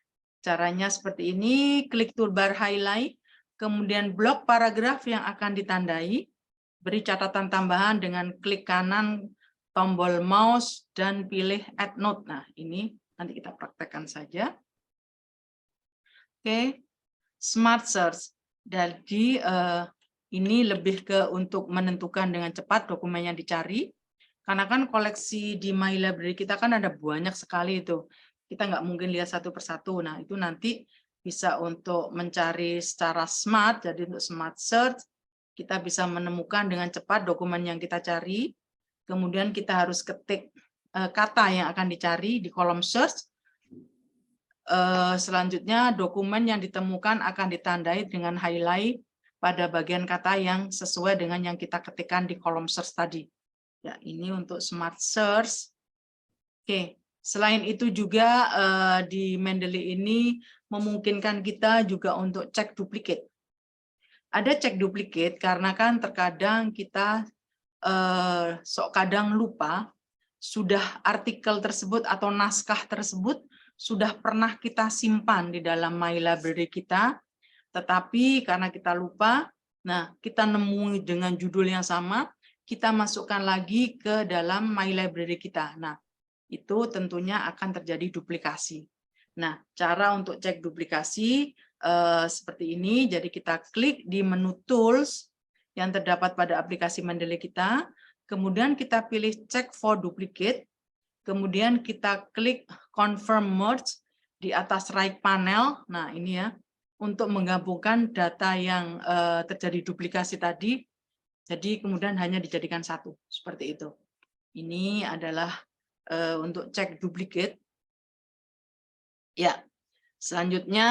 Caranya seperti ini, klik toolbar highlight, kemudian blok paragraf yang akan ditandai, beri catatan tambahan dengan klik kanan tombol mouse dan pilih add note. Nah, ini nanti kita praktekkan saja. Oke, smart search. Jadi ini lebih ke untuk menentukan dengan cepat dokumen yang dicari. Karena kan koleksi di My Library kita kan ada banyak sekali itu. Kita nggak mungkin lihat satu persatu. Nah, itu nanti bisa untuk mencari secara smart, jadi untuk smart search, kita bisa menemukan dengan cepat dokumen yang kita cari, kemudian kita harus ketik kata yang akan dicari di kolom search. Selanjutnya dokumen yang ditemukan akan ditandai dengan highlight pada bagian kata yang sesuai dengan yang kita ketikkan di kolom search tadi. Ya, ini untuk smart search. Oke, selain itu juga di Mendeley ini memungkinkan kita juga untuk cek duplikat. Ada cek duplikat karena kan terkadang kita kadang lupa sudah artikel tersebut atau naskah tersebut sudah pernah kita simpan di dalam My Library kita, tetapi karena kita lupa, nah kita nemui dengan judul yang sama, kita masukkan lagi ke dalam My Library kita. Nah, itu tentunya akan terjadi duplikasi. Nah, cara untuk cek duplikasi seperti ini, jadi kita klik di menu Tools yang terdapat pada aplikasi Mendeley kita, kemudian kita pilih Check for Duplicate, kemudian kita klik Confirm Merge di atas right panel. Nah, ini ya, untuk menggabungkan data yang terjadi duplikasi tadi, jadi kemudian hanya dijadikan satu, seperti itu. Ini adalah untuk cek duplikat. Ya, selanjutnya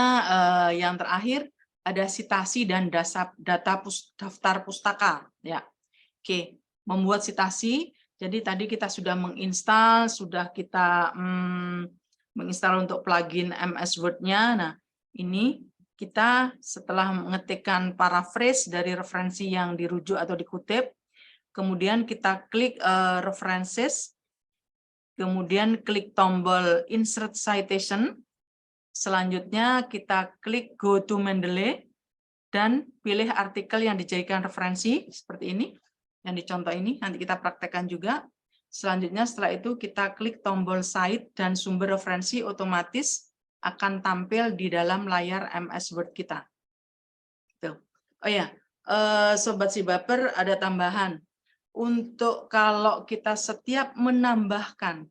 yang terakhir ada citasi dan daftar pustaka. Ya, oke. Membuat citasi, jadi tadi kita sudah menginstal, sudah kita menginstal untuk plugin MS Word-nya. Nah, ini kita setelah mengetikkan paraphrase dari referensi yang dirujuk atau dikutip, kemudian kita klik references, kemudian klik tombol Insert Citation, selanjutnya kita klik Go to Mendeley, dan pilih artikel yang dijadikan referensi, seperti ini. Yang dicontoh ini, nanti kita praktekkan juga. Selanjutnya setelah itu kita klik tombol Cite dan sumber referensi otomatis akan tampil di dalam layar MS Word kita. Tuh. Oh ya, Sobat Sibaper ada tambahan. Untuk kalau kita setiap menambahkan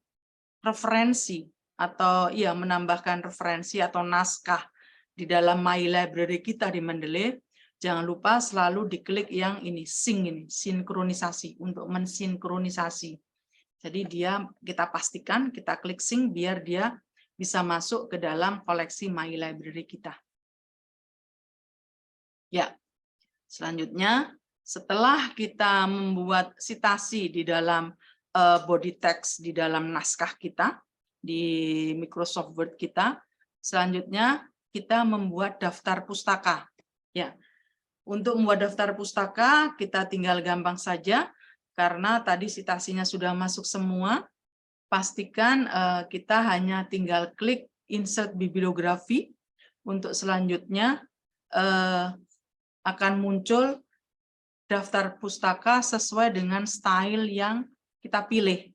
referensi atau ya menambahkan referensi atau naskah di dalam My Library kita di Mendeley, jangan lupa selalu diklik yang ini, sync ini, sinkronisasi, untuk mensinkronisasi. Jadi kita pastikan kita klik sync biar dia bisa masuk ke dalam koleksi My Library kita. Ya, selanjutnya setelah kita membuat citasi di dalam body text di dalam naskah kita di Microsoft Word kita, selanjutnya kita membuat daftar pustaka. Ya, untuk membuat daftar pustaka kita tinggal gampang saja karena tadi citasinya sudah masuk semua. Pastikan kita hanya tinggal klik insert bibliografi. Untuk selanjutnya akan muncul daftar pustaka sesuai dengan style yang kita pilih.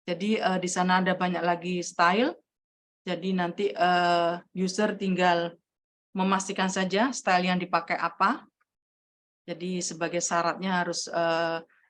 Jadi di sana ada banyak lagi style. Jadi nanti user tinggal memastikan saja style yang dipakai apa. Jadi sebagai syaratnya harus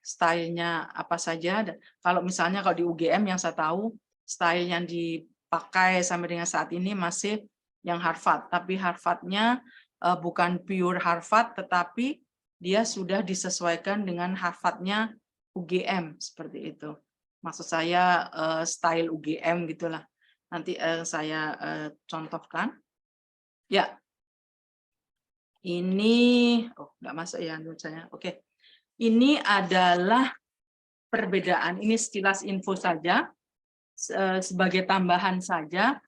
stylenya apa saja. Kalau misalnya kalau di UGM yang saya tahu style yang dipakai sampai dengan saat ini masih yang Harvard. Tapi Harvardnya bukan pure Harvard, tetapi dia sudah disesuaikan dengan Harvardnya UGM seperti itu. Maksud saya style UGM gitulah. Nanti saya contohkan. Ya. Ini nggak masuk ya menurut saya. Oke. Ini adalah perbedaan. Ini sekilas info saja sebagai tambahan saja.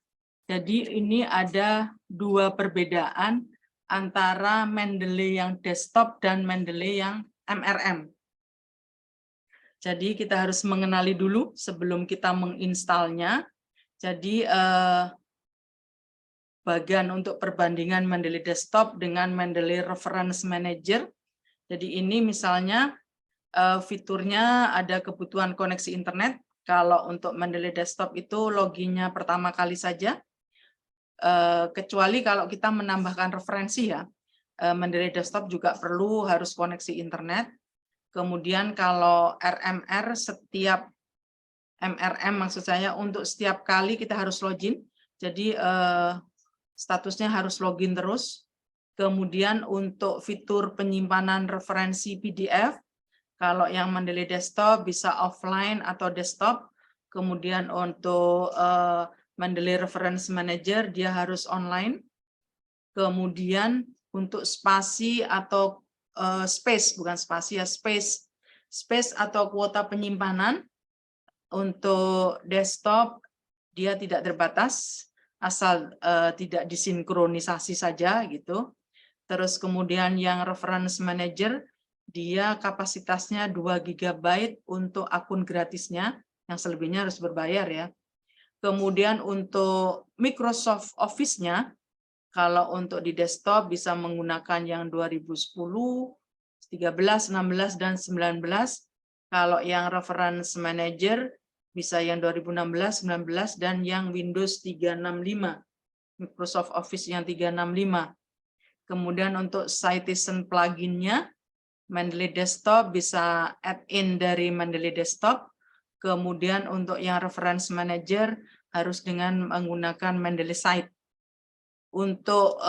Jadi ini ada dua perbedaan antara Mendeley yang desktop dan Mendeley yang MRM. Jadi kita harus mengenali dulu sebelum kita menginstalnya. Jadi bagian untuk perbandingan Mendeley Desktop dengan Mendeley Reference Manager. Jadi ini misalnya fiturnya ada kebutuhan koneksi internet. Kalau untuk Mendeley Desktop itu loginnya pertama kali saja. Kecuali kalau kita menambahkan referensi ya. Mendeley Desktop juga perlu harus koneksi internet. Kemudian kalau RMR setiap MRM maksud saya untuk setiap kali kita harus login. Jadi statusnya harus login terus. Kemudian untuk fitur penyimpanan referensi PDF, kalau yang Mendeley Desktop bisa offline atau desktop. Kemudian untuk Mendeley Reference Manager dia harus online. Kemudian untuk spasi atau space, bukan spasi ya, space atau kuota penyimpanan untuk desktop dia tidak terbatas, asal tidak disinkronisasi saja gitu. Terus kemudian yang Reference Manager dia kapasitasnya 2 GB untuk akun gratisnya, yang selebihnya harus berbayar ya. Kemudian untuk Microsoft Office-nya, kalau untuk di desktop bisa menggunakan yang 2010, 13, 16, dan 19. Kalau yang Reference Manager bisa yang 2016, 19, dan yang Windows 365. Microsoft Office yang 365. Kemudian untuk Citation plugin-nya, Mendeley Desktop bisa add-in dari Mendeley Desktop. Kemudian untuk yang Reference Manager harus dengan menggunakan Mendeley Site. Untuk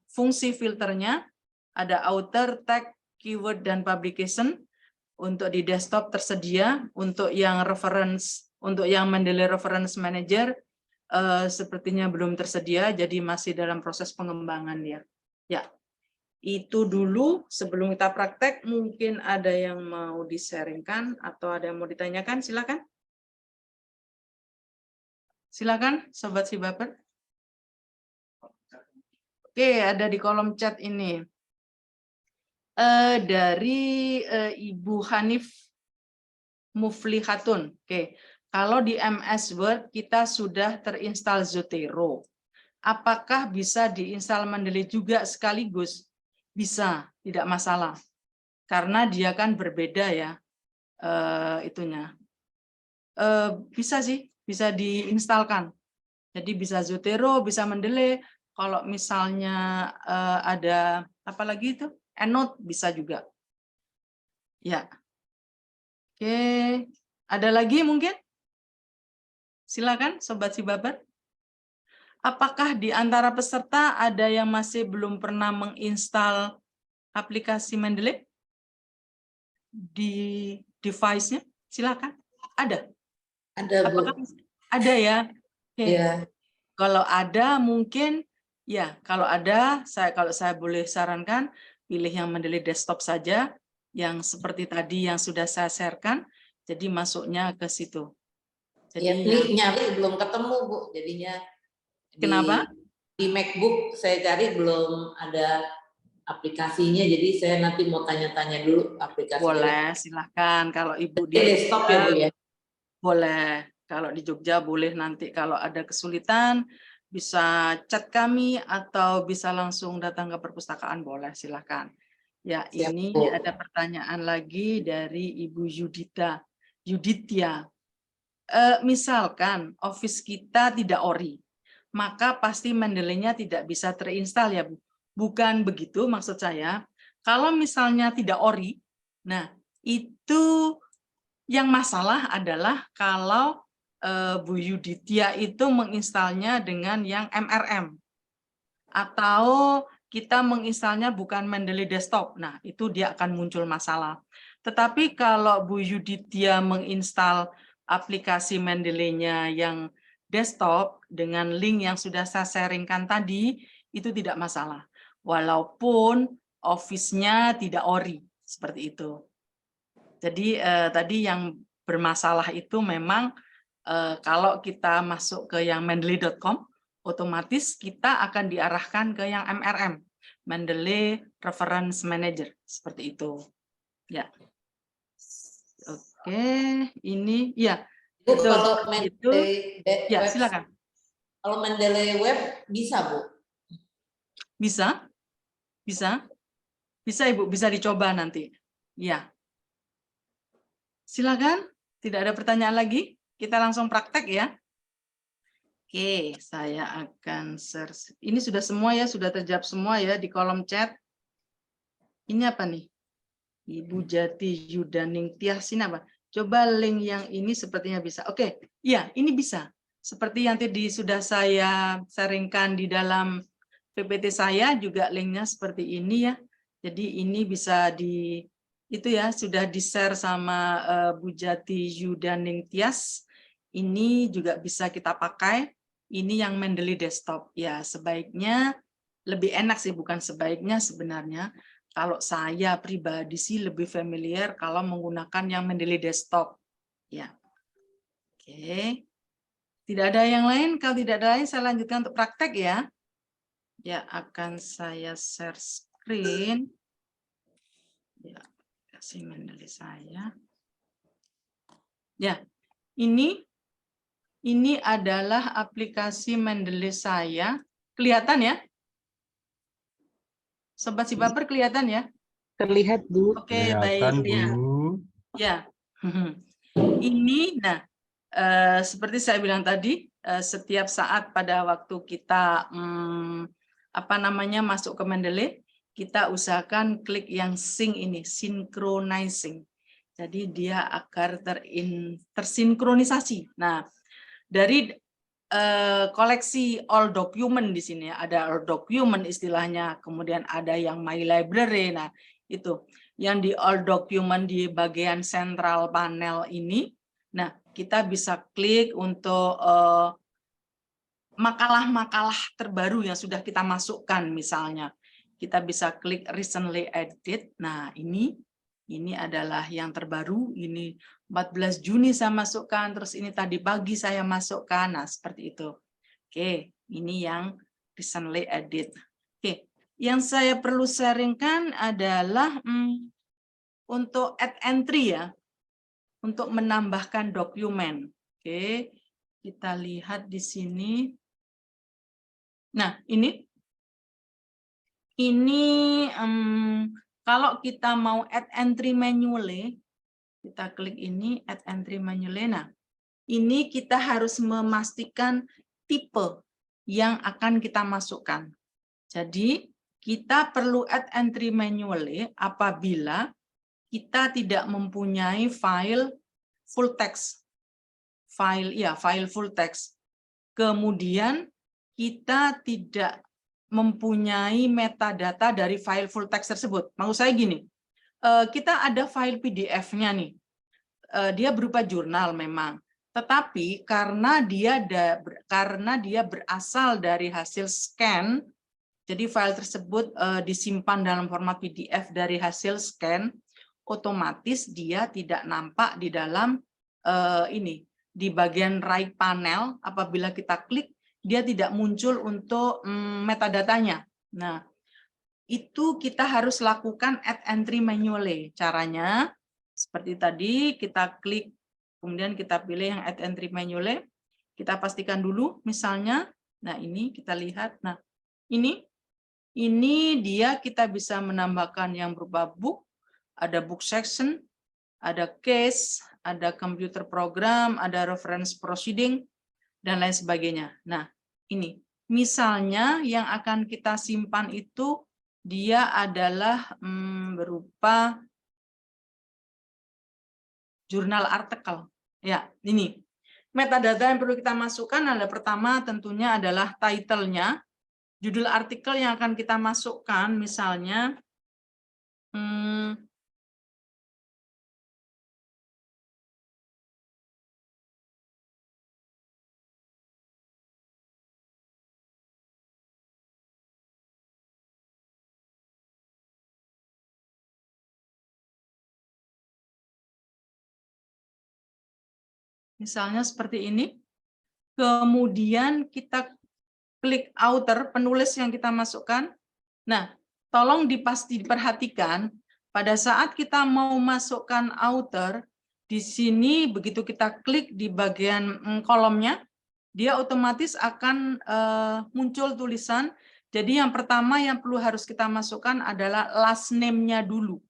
fungsi filternya ada outer, tag, keyword, dan publication. Untuk di desktop tersedia. Untuk yang Mendeley Reference Manager sepertinya belum tersedia, jadi masih dalam proses pengembangan ya. Ya, itu dulu sebelum kita praktek. Mungkin ada yang mau di-sharingkan atau ada yang mau ditanyakan, silakan. Silakan, Sobat Sibaper. Oke, ada di kolom chat ini. Dari Ibu Hanif Muflihatun. Oke, kalau di MS Word kita sudah terinstall Zotero. Apakah bisa diinstal Mendeley juga sekaligus? Bisa, tidak masalah. Karena dia kan berbeda ya itunya. Bisa sih, bisa diinstalkan. Jadi bisa Zotero, bisa Mendeley. Kalau misalnya ada apa lagi itu? EndNote bisa juga. Ya. Oke, ada lagi mungkin? Silakan Sobat Sibaper. Apakah di antara peserta ada yang masih belum pernah menginstal aplikasi Mendeley di device-nya? Silakan. Ada? Ada, Bu. Apakah ada ya? Oke. Ya. Kalau ada mungkin ya, kalau ada kalau saya boleh sarankan pilih yang Mendeley Desktop saja, yang seperti tadi yang sudah saya share-kan, jadi masuknya ke situ. Jadi Ya, ini nyari belum ketemu, Bu. Jadinya kenapa? Di MacBook saya cari belum ada aplikasinya, jadi saya nanti mau tanya-tanya dulu aplikasinya. Boleh, silahkan. Kalau Ibu di desktop ya, Bu ya? Boleh. Kalau di Jogja boleh, nanti kalau ada kesulitan bisa chat kami atau bisa langsung datang ke perpustakaan, boleh, silahkan. Ya, Siap, ini Bu. ada pertanyaan lagi dari Ibu Yuditya. Misalkan Office kita tidak ori, maka pasti Mendeley-nya tidak bisa terinstall ya, Bu. Bukan begitu maksud saya. Kalau misalnya tidak ori, nah itu yang masalah adalah kalau Bu Yuditya itu menginstalnya dengan yang MRM. Atau kita menginstalnya bukan Mendeley Desktop. Nah, itu dia akan muncul masalah. Tetapi kalau Bu Yuditya menginstal aplikasi Mendeley-nya yang desktop dengan link yang sudah saya sharingkan tadi, itu tidak masalah. Walaupun Office-nya tidak ori, seperti itu. Jadi tadi yang bermasalah itu memang kalau kita masuk ke yang mendeley.com, otomatis kita akan diarahkan ke yang MRM, Mendeley Reference Manager, seperti itu. Ya. Oke, ini ya. Bu, kalau Mendeley ya, web, silakan. Kalau Mendeley web bisa, Bu? Bisa, bisa, bisa Ibu, bisa dicoba nanti. Ya. Silakan. Tidak ada pertanyaan lagi? Kita langsung praktek ya. Oke, saya akan search. Ini sudah semua ya, sudah terjawab semua ya di kolom chat. Ini apa nih? Ibu Jati Yudaning Tias, ini apa? Coba link yang ini sepertinya bisa. Oke, iya ini bisa. seperti yang tadi sudah saya sharingkan di dalam PPT saya juga linknya seperti ini ya. Jadi ini bisa itu ya sudah di-share sama Bu Jati Yudaning Tias. Ini juga bisa kita pakai. Ini yang Mendeley Desktop. Ya, sebaiknya lebih enak sih, bukan sebaiknya sebenarnya. Kalau saya pribadi sih lebih familiar kalau menggunakan yang Mendeley Desktop. Ya. Oke. Tidak ada yang lain. Kalau tidak ada lain, saya lanjutkan untuk praktek ya. Ya, akan saya share screen. Ya, kasih Mendeley saya. Ya, ini adalah aplikasi Mendeley saya. Kelihatan ya? Sobat Sibaper kelihatan ya? Terlihat, Bu. Oke, Kelihatan, baik. Ya. Bu. Ya. Ini, nah, seperti saya bilang tadi, setiap saat pada waktu kita masuk ke Mendeley, kita usahakan klik yang sync ini, synchronizing. Jadi dia agar tersinkronisasi. Nah, dari koleksi all document di sini ada all document istilahnya, kemudian ada yang my library. Nah, itu yang di all document di bagian sentral panel ini. Nah, kita bisa klik untuk makalah-makalah terbaru yang sudah kita masukkan, misalnya kita bisa klik recently added. Nah, ini adalah yang terbaru. Ini 14 Juni saya masukkan, terus ini tadi pagi saya masukkan. Nah, seperti itu. Oke, ini yang recently added. Oke, yang saya perlu sharingkan adalah untuk add entry ya, untuk menambahkan dokumen. Oke, kita lihat di sini. Nah, ini kalau kita mau add entry manually, kita klik ini add entry manually. Nah, ini kita harus memastikan tipe yang akan kita masukkan. Jadi, kita perlu add entry manually apabila kita tidak mempunyai file full text. File full text. Kemudian kita tidak mempunyai metadata dari file full text tersebut. Maksud saya gini, kita ada file PDF-nya nih. Dia berupa jurnal memang. Tetapi karena dia berasal dari hasil scan, jadi file tersebut disimpan dalam format PDF dari hasil scan, otomatis dia tidak nampak di dalam di bagian right panel. Apabila kita klik, dia tidak muncul untuk metadatanya. Nah, itu kita harus lakukan add entry manually. Caranya seperti tadi, kita klik, kemudian kita pilih yang add entry manually. Kita pastikan dulu, misalnya, nah ini kita lihat, nah ini dia kita bisa menambahkan yang berupa book, ada book section, ada case, ada computer program, ada reference proceeding, dan lain sebagainya. Nah, ini misalnya yang akan kita simpan itu dia adalah berupa jurnal artikel. Ya, ini metadata yang perlu kita masukkan adalah pertama tentunya adalah title-nya, judul artikel yang akan kita masukkan, misalnya misalnya seperti ini. Kemudian kita klik author, penulis yang kita masukkan. Nah, tolong diperhatikan pada saat kita mau masukkan author, di sini begitu kita klik di bagian kolomnya, dia otomatis akan muncul tulisan. Jadi yang pertama yang perlu harus kita masukkan adalah last name-nya dulu,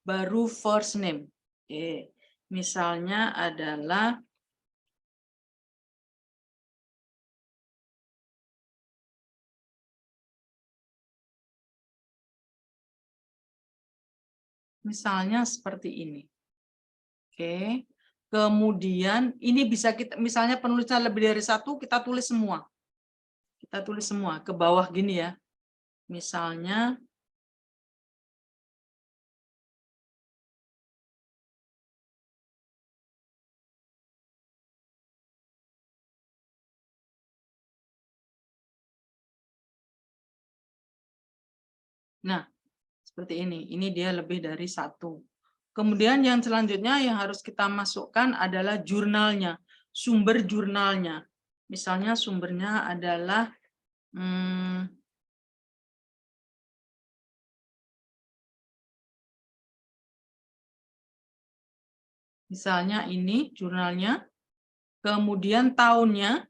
baru first name. Oke. Misalnya adalah misalnya seperti ini. Oke. Kemudian ini bisa kita, misalnya penulisnya lebih dari satu, kita tulis semua. Kita tulis semua ke bawah gini ya. Misalnya nah, seperti ini. Ini dia lebih dari satu. Kemudian yang selanjutnya yang harus kita masukkan adalah jurnalnya, sumber jurnalnya. Misalnya sumbernya adalah misalnya ini jurnalnya, kemudian tahunnya,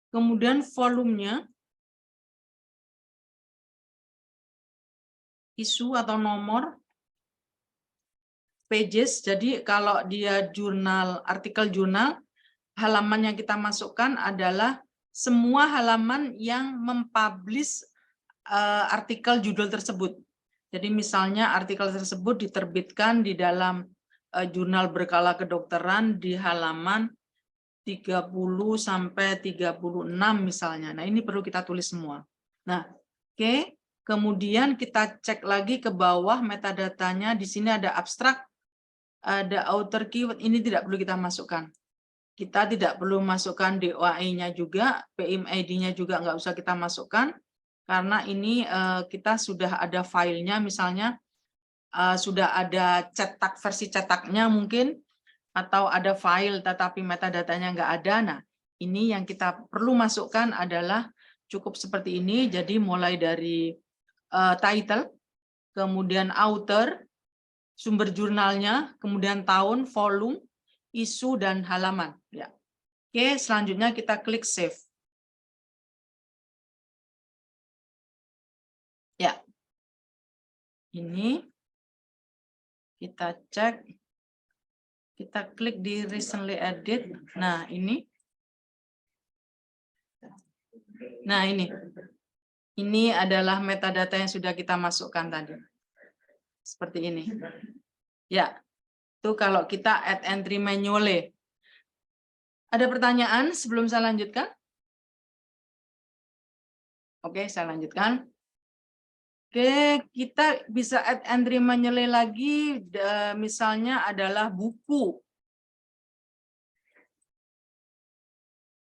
kemudian volumenya, isu atau nomor, pages. Jadi kalau dia jurnal, artikel jurnal, halaman yang kita masukkan adalah semua halaman yang mempublish artikel judul tersebut. Jadi misalnya artikel tersebut diterbitkan di dalam jurnal berkala kedokteran di halaman 30 sampai 36 misalnya. Nah, ini perlu kita tulis semua. Nah, oke. Kemudian kita cek lagi ke bawah metadatanya. Di sini ada abstrak, ada author keyword. Ini tidak perlu kita masukkan. Kita tidak perlu masukkan DOAI-nya juga, PIM-ID-nya juga nggak usah kita masukkan. Karena ini kita sudah ada filenya, misalnya sudah ada cetak, versi cetaknya mungkin, atau ada file tetapi metadatanya nggak ada. Nah, ini yang kita perlu masukkan adalah cukup seperti ini. Jadi mulai dari title, kemudian author, sumber jurnalnya, kemudian tahun, volume, isu, dan halaman. Ya. Oke, selanjutnya kita klik save. Ya, ini kita cek, kita klik di recently edit. Nah, ini. Nah, ini adalah metadata yang sudah kita masukkan tadi. Seperti ini. Ya, itu kalau kita add entry manually. Ada pertanyaan sebelum saya lanjutkan? Oke, saya lanjutkan. Oke, kita bisa add entry manually lagi, misalnya adalah buku.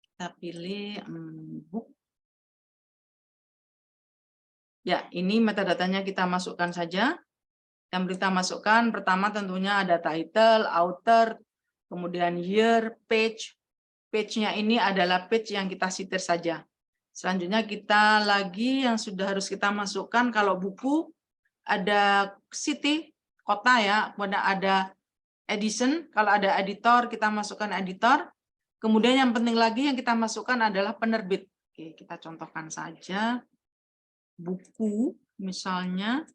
Kita pilih buku. Ya, ini metadatanya kita masukkan saja. Yang kita masukkan pertama tentunya ada title, author, kemudian year, page. Page-nya ini adalah page yang kita setir saja. Selanjutnya kita lagi yang sudah harus kita masukkan, kalau buku ada city, kota ya, kemudian ada edition, kalau ada editor kita masukkan editor. Kemudian yang penting lagi yang kita masukkan adalah penerbit. Oke, kita contohkan saja. Buku misalnya.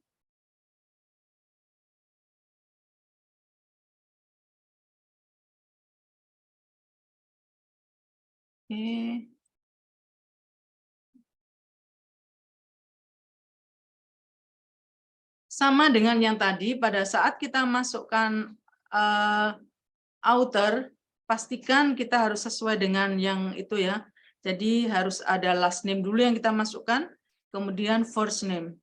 Oke. Sama dengan yang tadi, pada saat kita masukkan author, pastikan kita harus sesuai dengan yang itu ya. Jadi harus ada last name dulu yang kita masukkan, kemudian first name.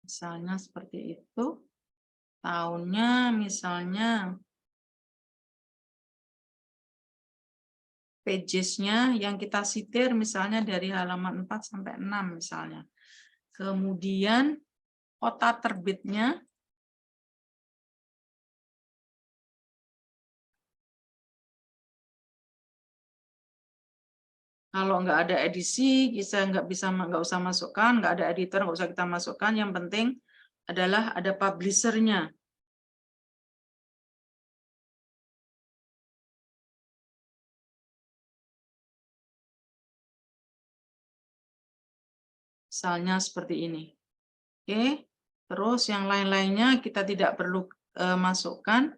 Misalnya seperti itu. Tahunnya misalnya pages-nya yang kita setir misalnya dari halaman 4 sampai 6 misalnya. Kemudian kota terbitnya. Kalau nggak ada edisi, kita nggak usah masukkan, nggak ada editor, nggak usah kita masukkan. Yang penting adalah ada publisher-nya. Misalnya seperti ini. Oke, terus yang lain-lainnya kita tidak perlu masukkan.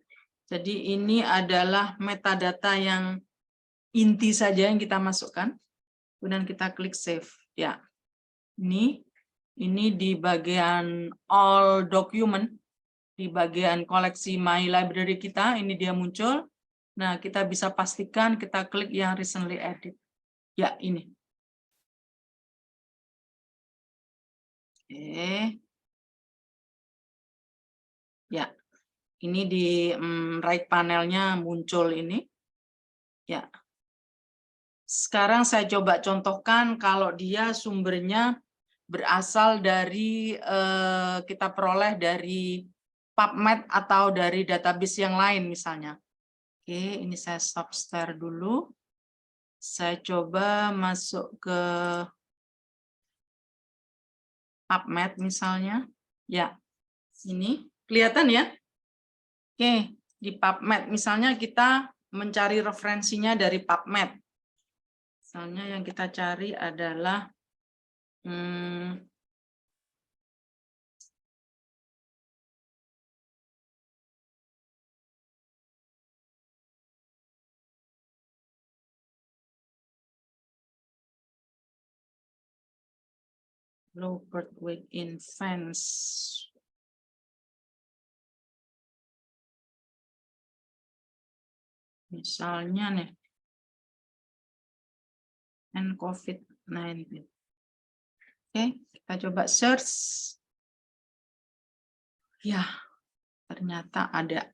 Jadi ini adalah metadata yang inti saja yang kita masukkan. Kemudian kita klik save. Ya, ini di bagian all document, di bagian koleksi My Library kita, ini dia muncul. Nah, kita bisa pastikan kita klik yang recently added. Ya, ini. Oke. Ya, ini di right panelnya muncul ini. Ya. Sekarang saya coba contohkan kalau dia sumbernya berasal dari kita peroleh dari PubMed atau dari database yang lain misalnya. Oke, ini saya stop share dulu. Saya coba masuk ke PubMed misalnya. Ya, ini kelihatan ya. Oke, di PubMed misalnya kita mencari referensinya dari PubMed. Misalnya yang kita cari adalah low birth weight infants. Misalnya nih, and COVID-19. Oke, kita coba search. Ya, ternyata ada.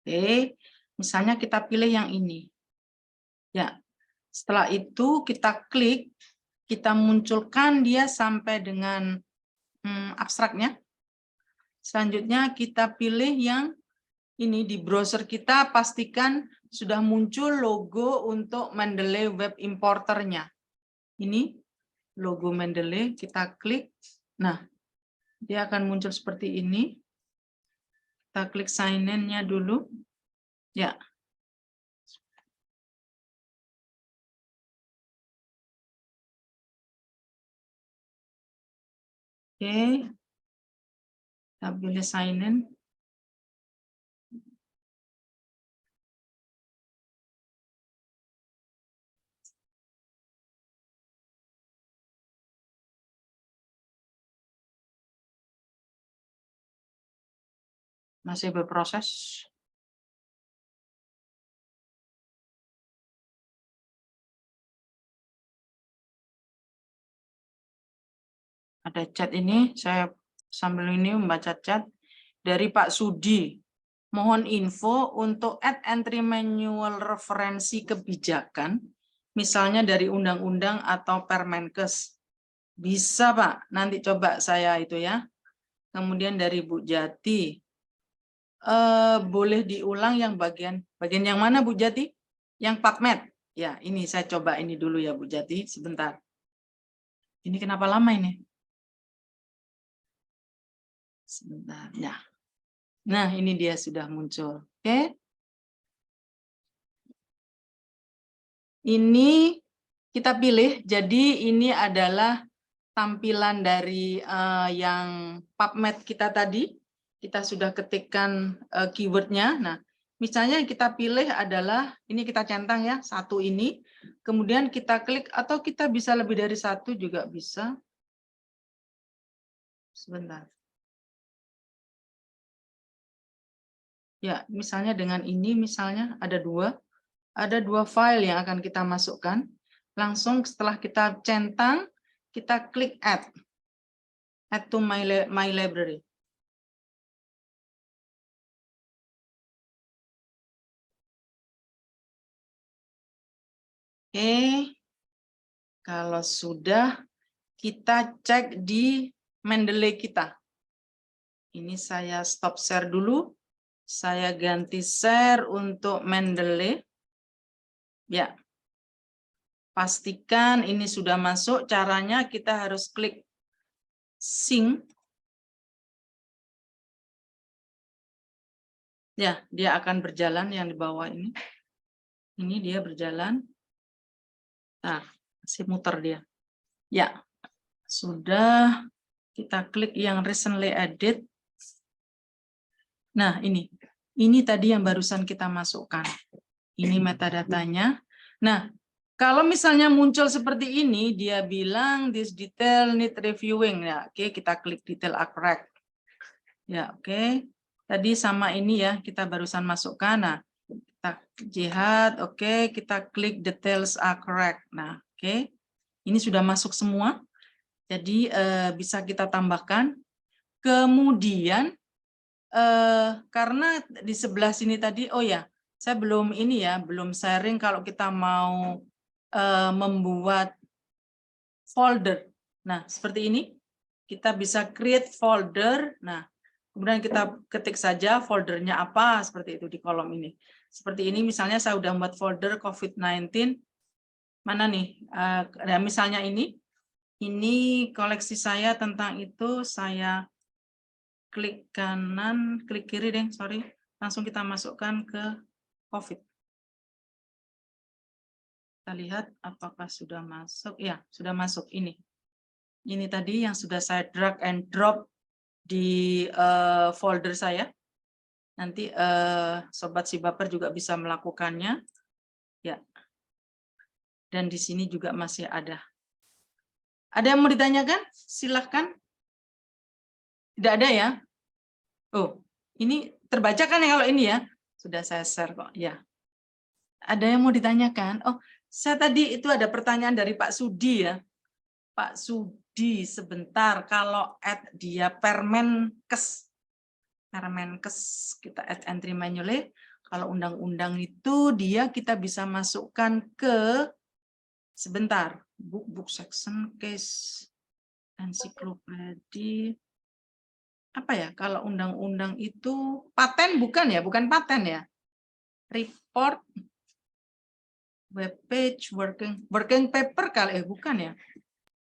Oke, misalnya kita pilih yang ini. Ya, setelah itu kita klik, kita munculkan dia sampai dengan abstraknya. Selanjutnya kita pilih yang ini di browser kita, pastikan sudah muncul logo untuk Mendeley Web Importer-nya. Ini logo Mendeley, kita klik. Nah, dia akan muncul seperti ini. Kita klik sign in-nya dulu. Ya. Oke. Kita pilih sign in. Masih berproses. Ada chat ini, saya sambil ini membaca chat dari Pak Sudi. Mohon info untuk add entry manual referensi kebijakan, misalnya dari undang-undang atau Permenkes. Bisa Pak, nanti coba saya itu ya. Kemudian dari Bu Jati, boleh diulang yang bagian yang mana Bu Jati? Yang PubMed. Ya, ini saya coba ini dulu ya Bu Jati, sebentar. Ini kenapa lama ini? Sebentar, ya. Nah, ini dia sudah muncul. Oke. Ini kita pilih, jadi ini adalah tampilan dari yang PubMed kita tadi. Kita sudah ketikkan keywordnya. Nah, misalnya yang kita pilih adalah, ini kita centang ya, satu ini. Kemudian kita klik, atau kita bisa lebih dari satu juga bisa. Sebentar. Ya, misalnya dengan ini, misalnya ada dua file yang akan kita masukkan. Langsung setelah kita centang, kita klik add to my library. Oke, kalau sudah, kita cek di Mendeley kita. Ini saya stop share dulu. Saya ganti share untuk Mendeley. Ya, pastikan ini sudah masuk. Caranya kita harus klik sync. Ya, dia akan berjalan yang di bawah ini. Ini dia berjalan. Nah, masih muter dia. Ya, sudah. Kita klik yang recently added. Nah, ini tadi yang barusan kita masukkan. Ini metadatanya. Nah, kalau misalnya muncul seperti ini, dia bilang this detail need reviewing. Ya, oke, kita klik detail are correct. Ya, oke. Tadi sama ini ya, kita barusan masukkan. Nah, kita jihad, oke, kita klik details are correct. Nah, oke. Ini sudah masuk semua. Jadi bisa kita tambahkan. Kemudian karena di sebelah sini tadi, oh ya, saya belum ini ya, belum sharing kalau kita mau membuat folder. Nah, seperti ini. Kita bisa create folder. Nah, kemudian kita ketik saja foldernya apa, seperti itu di kolom ini. Seperti ini, misalnya saya udah membuat folder COVID-19. Mana nih? Nah, misalnya ini koleksi saya tentang itu, saya klik kanan, klik kiri deh, sorry. Langsung kita masukkan ke COVID. Kita lihat apakah sudah masuk. Ya, sudah masuk ini. Ini tadi yang sudah saya drag and drop di folder saya. Nanti Sobat Sibaper juga bisa melakukannya. Ya. Dan di sini juga masih ada. Ada yang mau ditanyakan? Silahkan. Tidak ada ya? Oh, ini terbaca kan ya kalau ini ya? Sudah saya share kok. Ya. Ada yang mau ditanyakan? Oh, saya tadi itu ada pertanyaan dari Pak Sudi ya. Pak Sudi, sebentar, kalau add dia Permenkes, kita add entry manually, kalau undang-undang itu dia kita bisa masukkan ke, sebentar, book section, case, ensiklopedi, apa ya, kalau undang-undang itu, paten bukan ya, bukan paten ya, report, web page, working paper kali, bukan ya.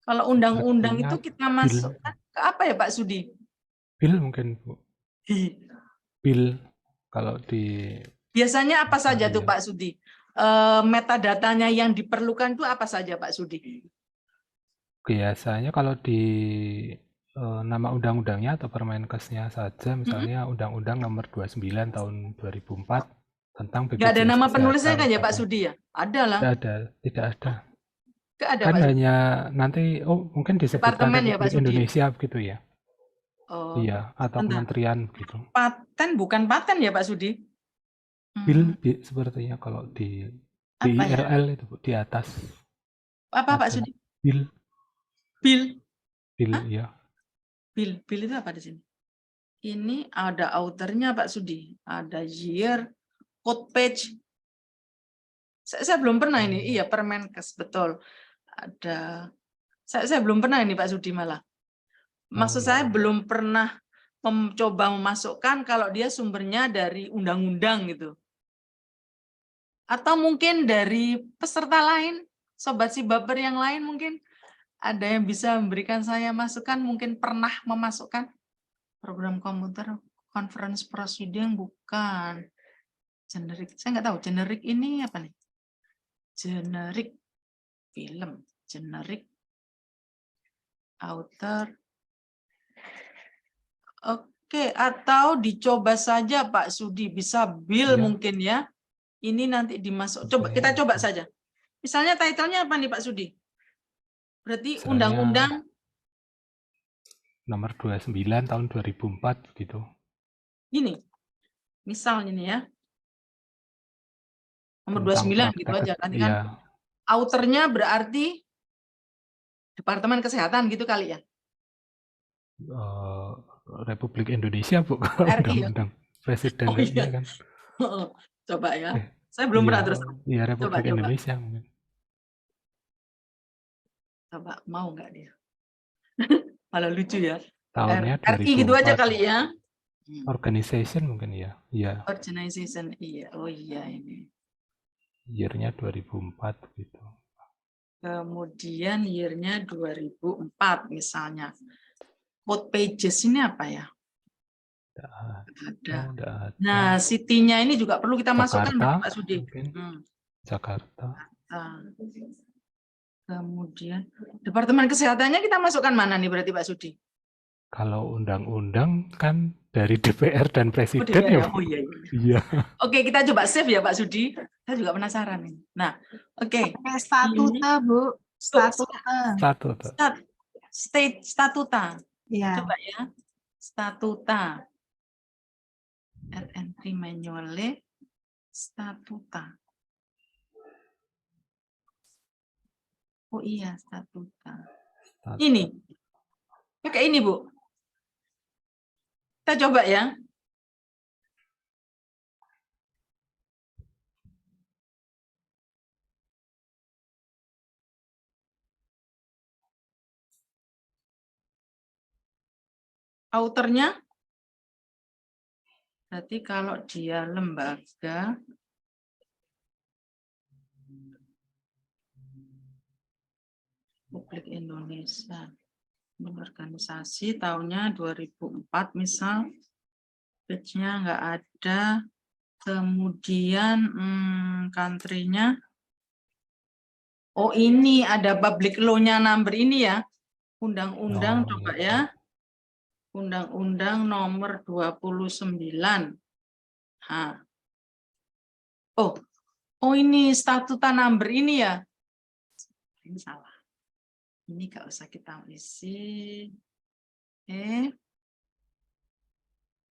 Kalau undang-undang itu kita masukkan ke apa ya Pak Sudi? Bill mungkin Bu. Bill kalau di. Biasanya apa saja tuh Pak Sudi? Metadatanya yang diperlukan itu apa saja Pak Sudi? Biasanya kalau di nama undang-undangnya atau Permenkesnya saja, misalnya Undang-Undang Nomor 29 Tahun 2004 tentang BPJS. Nggak ada nama penulisnya kan ya Pak Sudi ya? Ada lah. Tidak ada. Ada, kan Pak hanya nanti mungkin disebutkan ya, Pak Indonesia begitu ya. Oh, iya, atau bentar. kementerian gitu. Paten bukan paten ya Pak Sudi? Bill sepertinya kalau di ILL ya? Itu di atas. Apa Pak Sudi? Bill. Ya. Bill itu apa di sini? Ini ada authornya Pak Sudi, ada year, code page. Saya belum pernah ini, iya Permenkes betul. Ada, saya belum pernah ini Pak Sudi malah. Maksud saya belum pernah mencoba memasukkan kalau dia sumbernya dari undang-undang gitu. Atau mungkin dari peserta lain, Sobat Sibaper yang lain mungkin ada yang bisa memberikan saya masukan, mungkin pernah memasukkan program komputer, conference proceeding bukan. Generik, saya nggak tahu generik ini apa nih? Generik film, generik author. Oke, atau dicoba saja Pak Sudi, bisa Bill mungkin ya. Ini nanti dimasuk. Coba kita coba saja. Misalnya title-nya apa nih Pak Sudi? Berarti undang-undang nomor 29 tahun 2004 gitu. Gini. Misal ini ya. Nomor 29 gitu aja nanti kan. Iya. Autornya berarti Departemen Kesehatan gitu kali ya. Republik Indonesia Bu. Undang-undang presiden kan. Coba ya. Saya belum pernah terus. Iya, Republik Indonesia mungkin. Coba mau nggak dia? Malah lucu ya. Tahunnya RI gitu aja kali ya. Organization mungkin ya. Iya. Organization iya. Oh iya ini. Year-nya 2004 gitu. Kemudian year-nya 2004 misalnya. Code pages ini apa ya? Ada. Nah, city-nya ini juga perlu kita masukkan Pak Sudi. Jakarta. Kemudian Departemen Kesehatannya kita masukkan mana nih berarti Pak Sudi? Kalau undang-undang kan dari DPR dan Presiden ya. Oh iya. Oke, kita coba save ya Pak Sudi. Saya juga penasaran nih. Nah, Oke. Pakai statuta, Bu. Statuta. Statuta. State statuta. Ya. Coba ya. Statuta. Add entry manually. Statuta. Oh iya, statuta. Ini. Pakai ini, Bu. Kita coba ya. Autornya. Berarti kalau dia lembaga, Publik Indonesia, organisasi tahunnya 2004 misal, page-nya nggak ada, kemudian country-nya, oh ini ada public law-nya number ini ya, undang-undang coba ya, undang-undang nomor 29. Nah. Oh ini statuta number ini ya, ini salah. Ini nggak usah kita isi.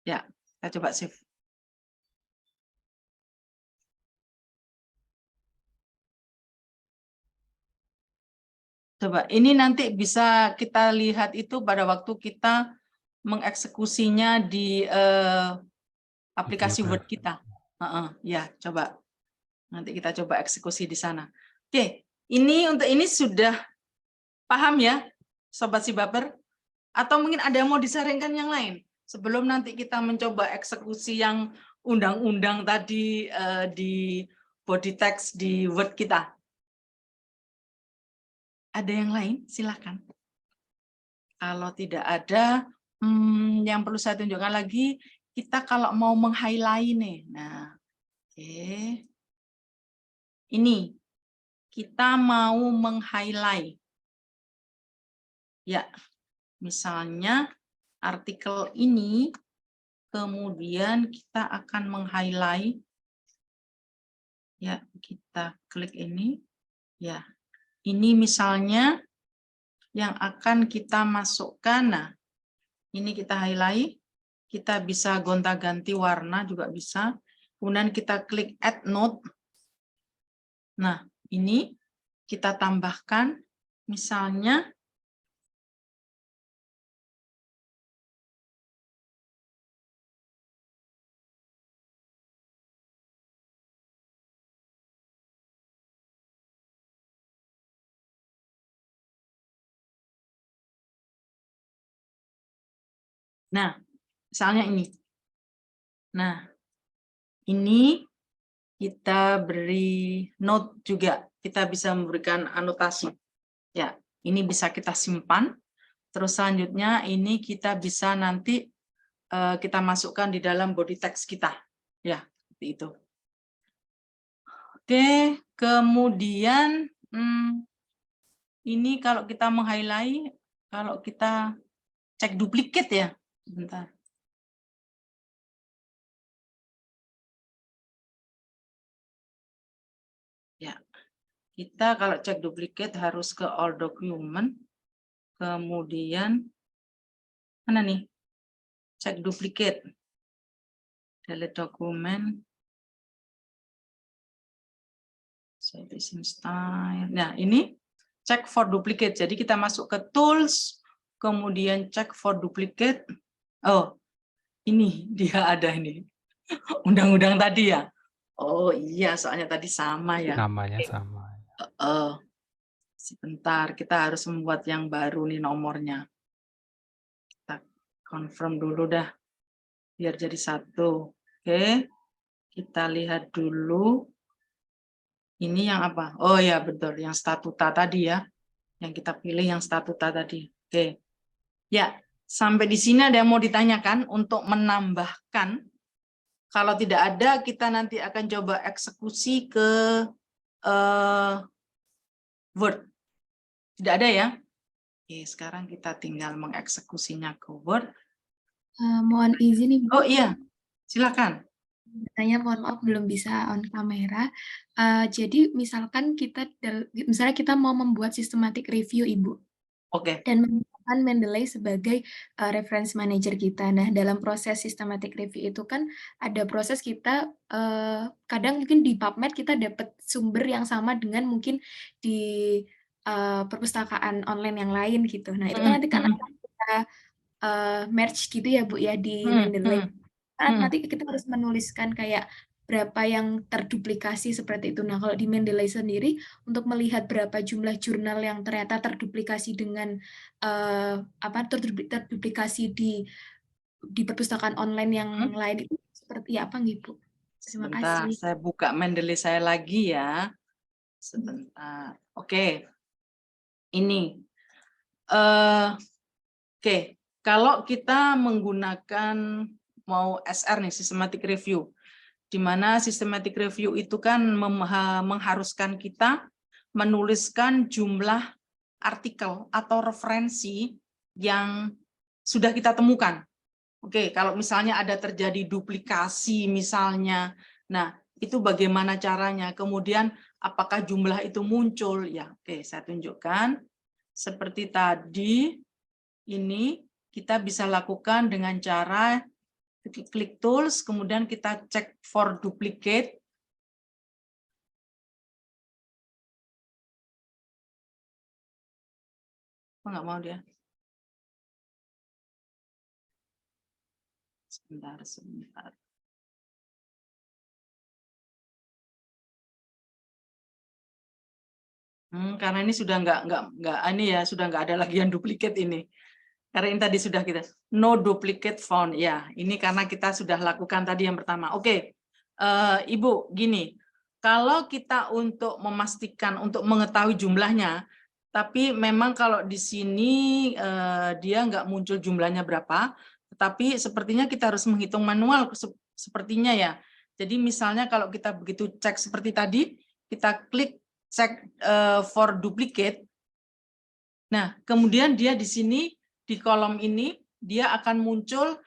Ya, kita coba save. Coba, ini nanti bisa kita lihat itu pada waktu kita mengeksekusinya di aplikasi Word kita. Ya, coba. Nanti kita coba eksekusi di sana. Oke, ini untuk ini sudah paham ya, Sobat Sibaper? Atau mungkin ada yang mau disaringkan yang lain? Sebelum nanti kita mencoba eksekusi yang undang-undang tadi di body text di Word kita. Ada yang lain? Silakan. Kalau tidak ada, yang perlu saya tunjukkan lagi, kita kalau mau meng-highlight nih. Nah, oke. Ini, kita mau meng-highlight. Ya, misalnya artikel ini, kemudian kita akan meng-highlight. Ya, kita klik ini. Ya. Ini misalnya yang akan kita masukkan. Nah, ini kita highlight. Kita bisa gonta-ganti warna juga bisa. Kemudian kita klik add note. Nah, ini kita tambahkan misalnya nah, misalnya ini. Nah, ini kita beri note juga. Kita bisa memberikan anotasi. Ya, ini bisa kita simpan. Terus selanjutnya ini kita bisa nanti kita masukkan di dalam body text kita. Ya, seperti itu. Oke, kemudian ini kalau kita meng-highlight, kalau kita cek duplikat ya. Bentar. Ya, kita kalau cek duplikat harus ke all document, kemudian mana nih? Cek duplikat, delete dokumen, editing style. Nah ini cek for duplicate. Jadi kita masuk ke tools, kemudian cek for duplicate. Oh, ini dia ada ini. Undang-undang tadi ya. Oh iya, soalnya tadi sama ya. Namanya sama. Sebentar, kita harus membuat yang baru nih nomornya. Kita confirm dulu dah, biar jadi satu. Oke, kita lihat dulu. Ini yang apa? Oh ya betul, yang statuta tadi ya. Yang kita pilih yang statuta tadi. Oke. Ya, sampai di sini ada yang mau ditanyakan untuk menambahkan. Kalau tidak ada, kita nanti akan coba eksekusi ke Word. Tidak ada ya? Oke, sekarang kita tinggal mengeksekusinya ke Word. Mohon izin nih, Bu. Oh iya, silakan. Tanya, mohon maaf belum bisa on kamera. Jadi misalkan misalnya kita mau membuat systematic review, Ibu, Oke. dan menggunakan Mendeley sebagai reference manager kita. Nah, dalam proses systematic review itu kan ada proses kita kadang mungkin di PubMed kita dapat sumber yang sama dengan mungkin di perpustakaan online yang lain gitu. Nah, itu kan nanti kan akan kita merge gitu ya, Bu, ya di Mendeley. Kan nanti kita harus menuliskan kayak berapa yang terduplikasi seperti itu. Nah, kalau di Mendeley sendiri untuk melihat berapa jumlah jurnal yang ternyata terduplikasi dengan terduplikasi di perpustakaan online yang lain itu seperti apa nih, Bu? Terima Sebentar, kasih. saya buka Mendeley saya lagi ya. Sebentar. Oke. Ini. Oke, kalau kita menggunakan mau SR nih, systematic review, di mana systematic review itu kan mengharuskan kita menuliskan jumlah artikel atau referensi yang sudah kita temukan. Oke, kalau misalnya ada terjadi duplikasi misalnya, nah itu bagaimana caranya? Kemudian apakah jumlah itu muncul? Ya, oke, saya tunjukkan. Seperti tadi, ini kita bisa lakukan dengan cara klik tools, kemudian kita cek for duplicate. Oh, nggak mau dia. Sebentar. Karena ini sudah nggak ini ya, sudah nggak ada lagi yang duplicate ini. Karena ini tadi sudah kita no duplicate found ya. Ini karena kita sudah lakukan tadi yang pertama. Oke, Ibu, gini. Kalau kita untuk memastikan untuk mengetahui jumlahnya, tapi memang kalau di sini dia nggak muncul jumlahnya berapa, tetapi sepertinya kita harus menghitung manual sepertinya ya. Jadi misalnya kalau kita begitu cek seperti tadi, kita klik cek for duplicate. Nah, kemudian dia di sini di kolom ini dia akan muncul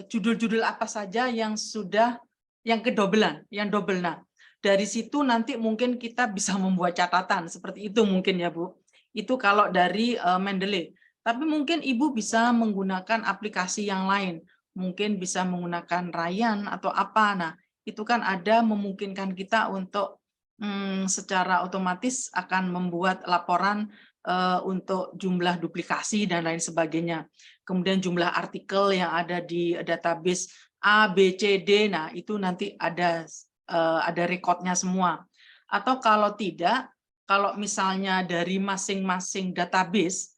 judul-judul apa saja yang sudah yang kedobelan, yang double. Nah, dari situ nanti mungkin kita bisa membuat catatan seperti itu mungkin ya, Bu. Itu kalau dari Mendeley. Tapi mungkin Ibu bisa menggunakan aplikasi yang lain. Mungkin bisa menggunakan Ryan atau apa. Nah, itu kan ada memungkinkan kita untuk secara otomatis akan membuat laporan untuk jumlah duplikasi dan lain sebagainya. Kemudian jumlah artikel yang ada di database A, B, C, D, nah itu nanti ada rekodnya semua. Atau kalau tidak, kalau misalnya dari masing-masing database,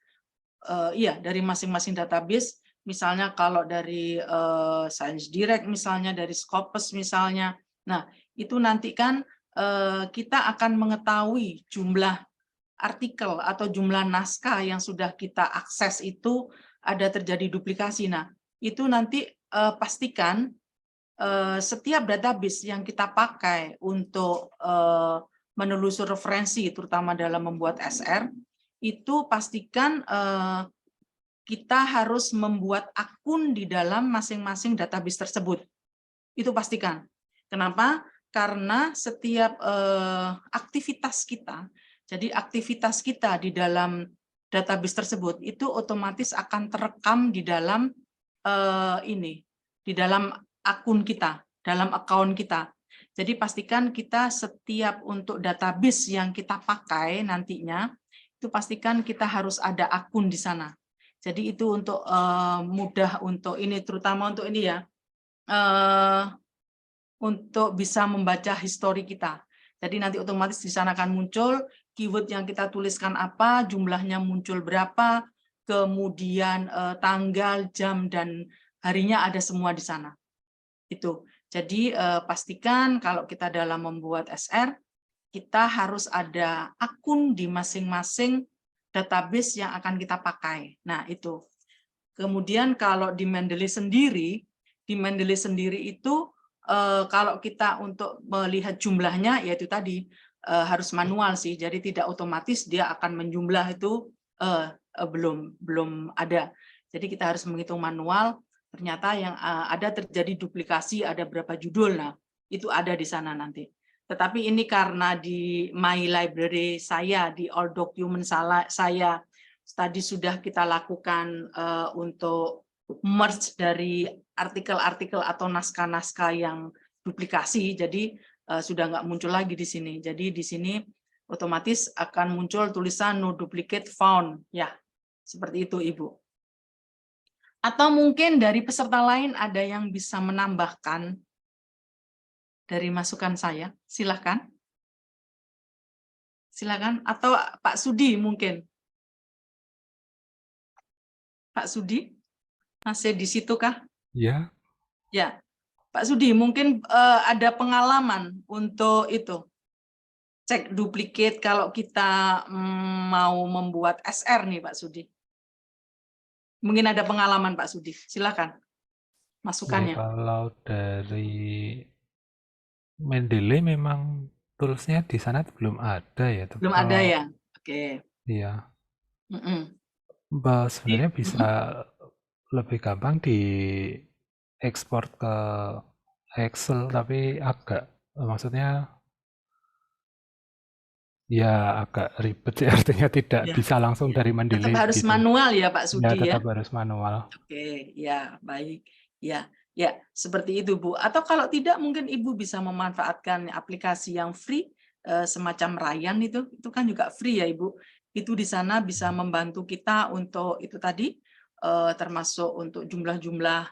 dari masing-masing database, misalnya kalau dari Science Direct misalnya, dari Scopus misalnya, nah itu nanti kan kita akan mengetahui jumlah artikel atau jumlah naskah yang sudah kita akses itu ada terjadi duplikasi. Nah, itu nanti pastikan setiap database yang kita pakai untuk menelusur referensi, terutama dalam membuat SR, itu pastikan kita harus membuat akun di dalam masing-masing database tersebut. Itu pastikan. Kenapa? Karena setiap aktivitas kita, jadi aktivitas kita di dalam database tersebut itu otomatis akan terekam di dalam di dalam akun kita, dalam account kita. Jadi pastikan kita setiap untuk database yang kita pakai nantinya, itu pastikan kita harus ada akun di sana. Jadi itu untuk mudah untuk ini, terutama untuk ini ya, untuk bisa membaca histori kita. Jadi nanti otomatis di sana akan muncul keyword yang kita tuliskan apa, jumlahnya muncul berapa, kemudian tanggal, jam, dan harinya ada semua di sana. Itu. Jadi pastikan kalau kita dalam membuat SR, kita harus ada akun di masing-masing database yang akan kita pakai. Nah, itu. Kemudian kalau di Mendeley sendiri itu kalau kita untuk melihat jumlahnya, yaitu tadi harus manual sih, jadi tidak otomatis dia akan menjumlah itu belum ada. Jadi kita harus menghitung manual. ternyata yang ada terjadi duplikasi, ada berapa judul. Nah, itu ada di sana nanti. Tetapi ini karena di My Library saya, di all document saya, tadi sudah kita lakukan untuk merge dari artikel-artikel atau naskah-naskah yang duplikasi, jadi sudah nggak muncul lagi di sini. Jadi di sini otomatis akan muncul tulisan no duplicate found. Ya, seperti itu, Ibu. Atau mungkin dari peserta lain ada yang bisa menambahkan dari masukan saya. Silakan. Silakan. Atau Pak Sudi mungkin. Pak Sudi, masih di situ kah? Ya, Ya. Pak Sudi, mungkin ada pengalaman untuk itu. Cek duplicate kalau kita mau membuat SR nih, Pak Sudi. Mungkin ada pengalaman, Pak Sudi. Silakan. ya Masukannya. kalau dari Mendeley memang tools-nya di sana belum ada ya. Tapi Belum ada kalau ya? Oke. iya, Mm-mm. sebenarnya bisa lebih gampang di ekspor ke Excel, tapi agak maksudnya ya agak ribet sih, artinya tidak Ya, bisa langsung ya. dari Tetap Mendeley harus gitu. manual ya, Pak Ya Sudi ya? tetap harus manual. Oke, ya, baik. Ya, ya, seperti itu, Bu. Atau kalau tidak, mungkin Ibu bisa memanfaatkan aplikasi yang free, semacam Ryan itu kan juga free ya, Ibu. Itu di sana bisa membantu kita untuk itu tadi, termasuk untuk jumlah-jumlah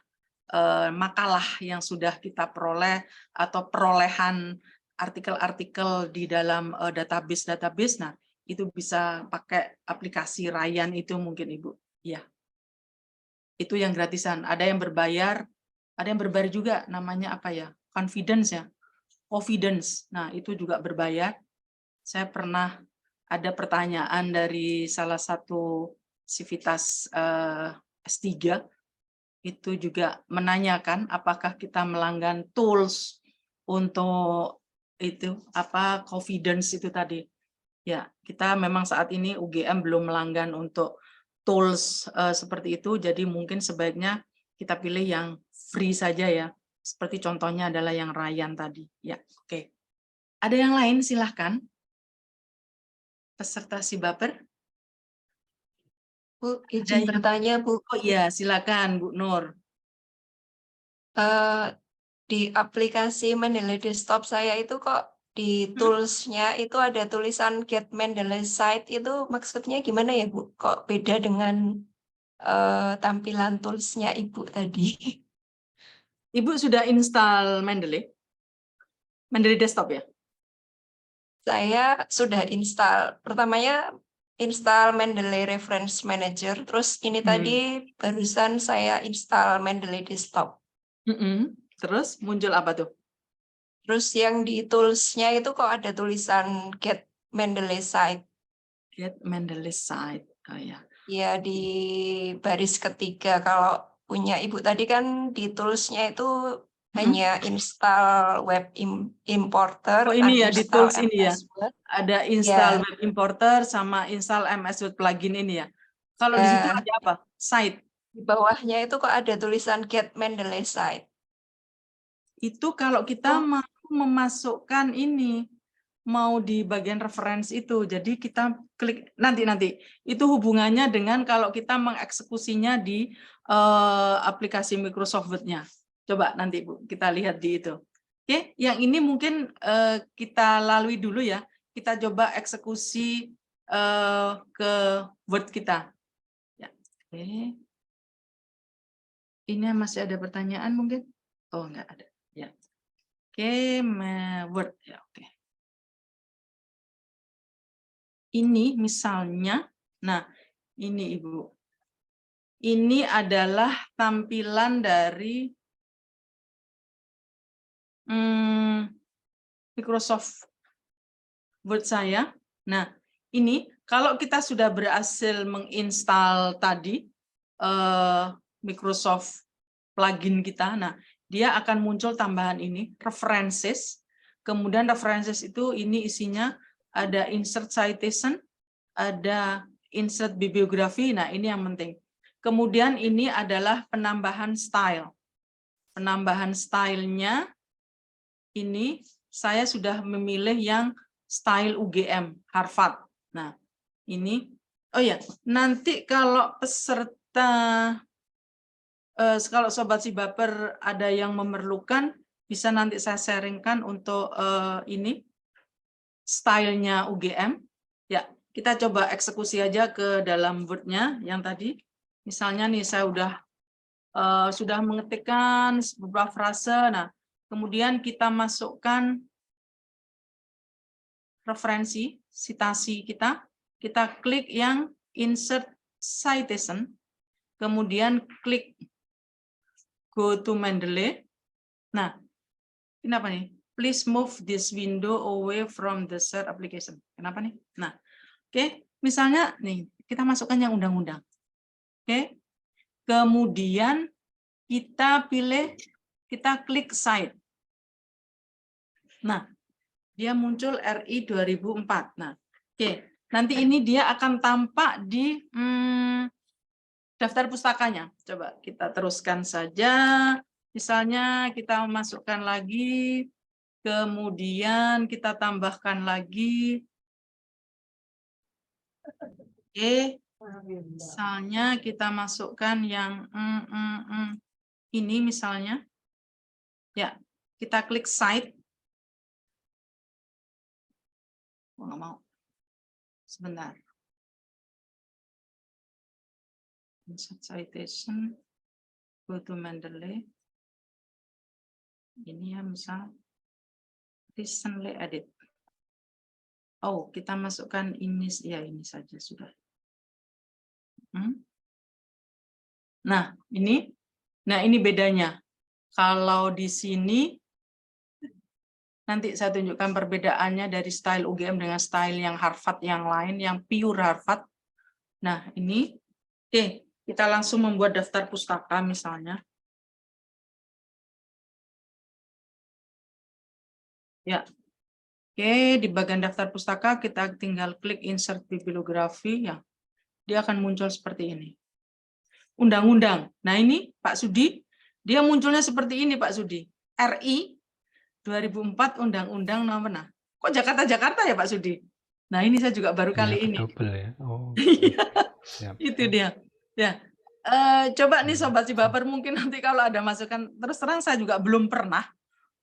makalah yang sudah kita peroleh atau perolehan artikel-artikel di dalam database. Nah, itu bisa pakai aplikasi Ryan itu mungkin, Ibu. Ya. Itu yang gratisan. Ada yang berbayar juga, namanya apa ya? Confidence ya. Confidence. Nah, itu juga berbayar. Saya pernah ada pertanyaan dari salah satu sivitas S3 itu juga menanyakan apakah kita melanggan tools untuk itu apa confidence itu tadi. Ya, kita memang saat ini UGM belum melanggan untuk tools seperti itu, jadi mungkin sebaiknya kita pilih yang free saja ya. Seperti contohnya adalah yang Ryan tadi. Ya, oke. Ada yang lain silahkan. Peserta Sibaper. Bu, izin bertanya, Bu. Oh iya, silakan Bu Nur. Di aplikasi Mendeley Desktop saya itu kok di tools-nya itu ada tulisan Get Mendeley Site, itu maksudnya gimana ya, Bu? Kok beda dengan tampilan tools-nya Ibu tadi? Ibu sudah install Mendeley? Mendeley Desktop ya? Saya sudah install. Pertamanya install Mendeley Reference Manager, terus ini tadi barusan saya install Mendeley Desktop. Terus muncul apa tuh? Terus yang di tools-nya itu kok ada tulisan Get Mendeley Site. Get Mendeley Site. Oh ya. Ya, di baris ketiga. Kalau punya Ibu tadi kan di tools-nya itu hanya install web importer. Oh ini ya, di tools ini ya. Word. Ada install web importer sama install MS Word plugin ini ya. Kalau di situ ada apa? Site. Di bawahnya itu kok ada tulisan Get Mendeley Site. Itu kalau kita mau memasukkan ini, mau di bagian reference itu, jadi kita klik nanti itu hubungannya dengan kalau kita mengeksekusinya di aplikasi Microsoft Word-nya. Coba nanti Bu kita lihat di itu. Oke, yang ini mungkin kita lalui dulu ya. Kita coba eksekusi ke Word kita. Ya, oke. Ini masih ada pertanyaan mungkin? Oh enggak ada. Ya. Oke, Word ya, oke. Ini misalnya, nah ini Ibu, ini adalah tampilan dari Microsoft Word saya. Nah ini kalau kita sudah berhasil menginstal tadi Microsoft plugin kita, nah dia akan muncul tambahan ini, references. Kemudian references itu ini isinya ada insert citation, ada insert bibliografi. Nah, ini yang penting. Kemudian ini adalah penambahan style. Penambahan stylenya ini saya sudah memilih yang style UGM Harvard. Nah, ini, oh ya, nanti kalau peserta, kalau Sobat Sibaper ada yang memerlukan, bisa nanti saya sharingkan untuk ini, stylenya UGM. Ya, kita coba eksekusi aja ke dalam Word-nya yang tadi. Misalnya nih, saya sudah mengetikkan beberapa frase. Nah, kemudian kita masukkan referensi, citasi kita. Kita klik yang insert citation, kemudian klik go to Mendeley. Nah, kenapa nih? Please move this window away from the shared application. Kenapa nih? Nah, oke. Misalnya nih, kita masukkan yang undang-undang. Oke. Kemudian kita pilih, kita klik cite. Nah, dia muncul RI 2004. Nah, oke. Nanti ini dia akan tampak di daftar pustakanya. Coba kita teruskan saja. Misalnya kita masukkan lagi, kemudian kita tambahkan lagi. Oke. Misalnya kita masukkan yang ini misalnya. Ya, kita klik cite. Oh, nggak mau. Sebentar. Insert citation, go to Mendeley. Ini ya misal recently edit. Oh, kita masukkan ini, ya ini saja sudah. Nah, ini bedanya. Kalau di sini nanti saya tunjukkan perbedaannya dari style UGM dengan style yang Harvard yang lain, yang pure Harvard. Nah, ini oke, kita langsung membuat daftar pustaka misalnya. Ya. Oke, di bagian daftar pustaka kita tinggal klik insert bibliografi ya. Dia akan muncul seperti ini. Undang-undang. Nah, ini Pak Sudi, dia munculnya seperti ini Pak Sudi. RI 2004 Undang-Undang nomor. Nah, kok Jakarta ya Pak Sudi? Nah, ini saya juga baru kali ini. Double ya. Oh. Itu dia. Ya. Coba nih Sobat Sibaper, mungkin nanti kalau ada masukan, terus terang saya juga belum pernah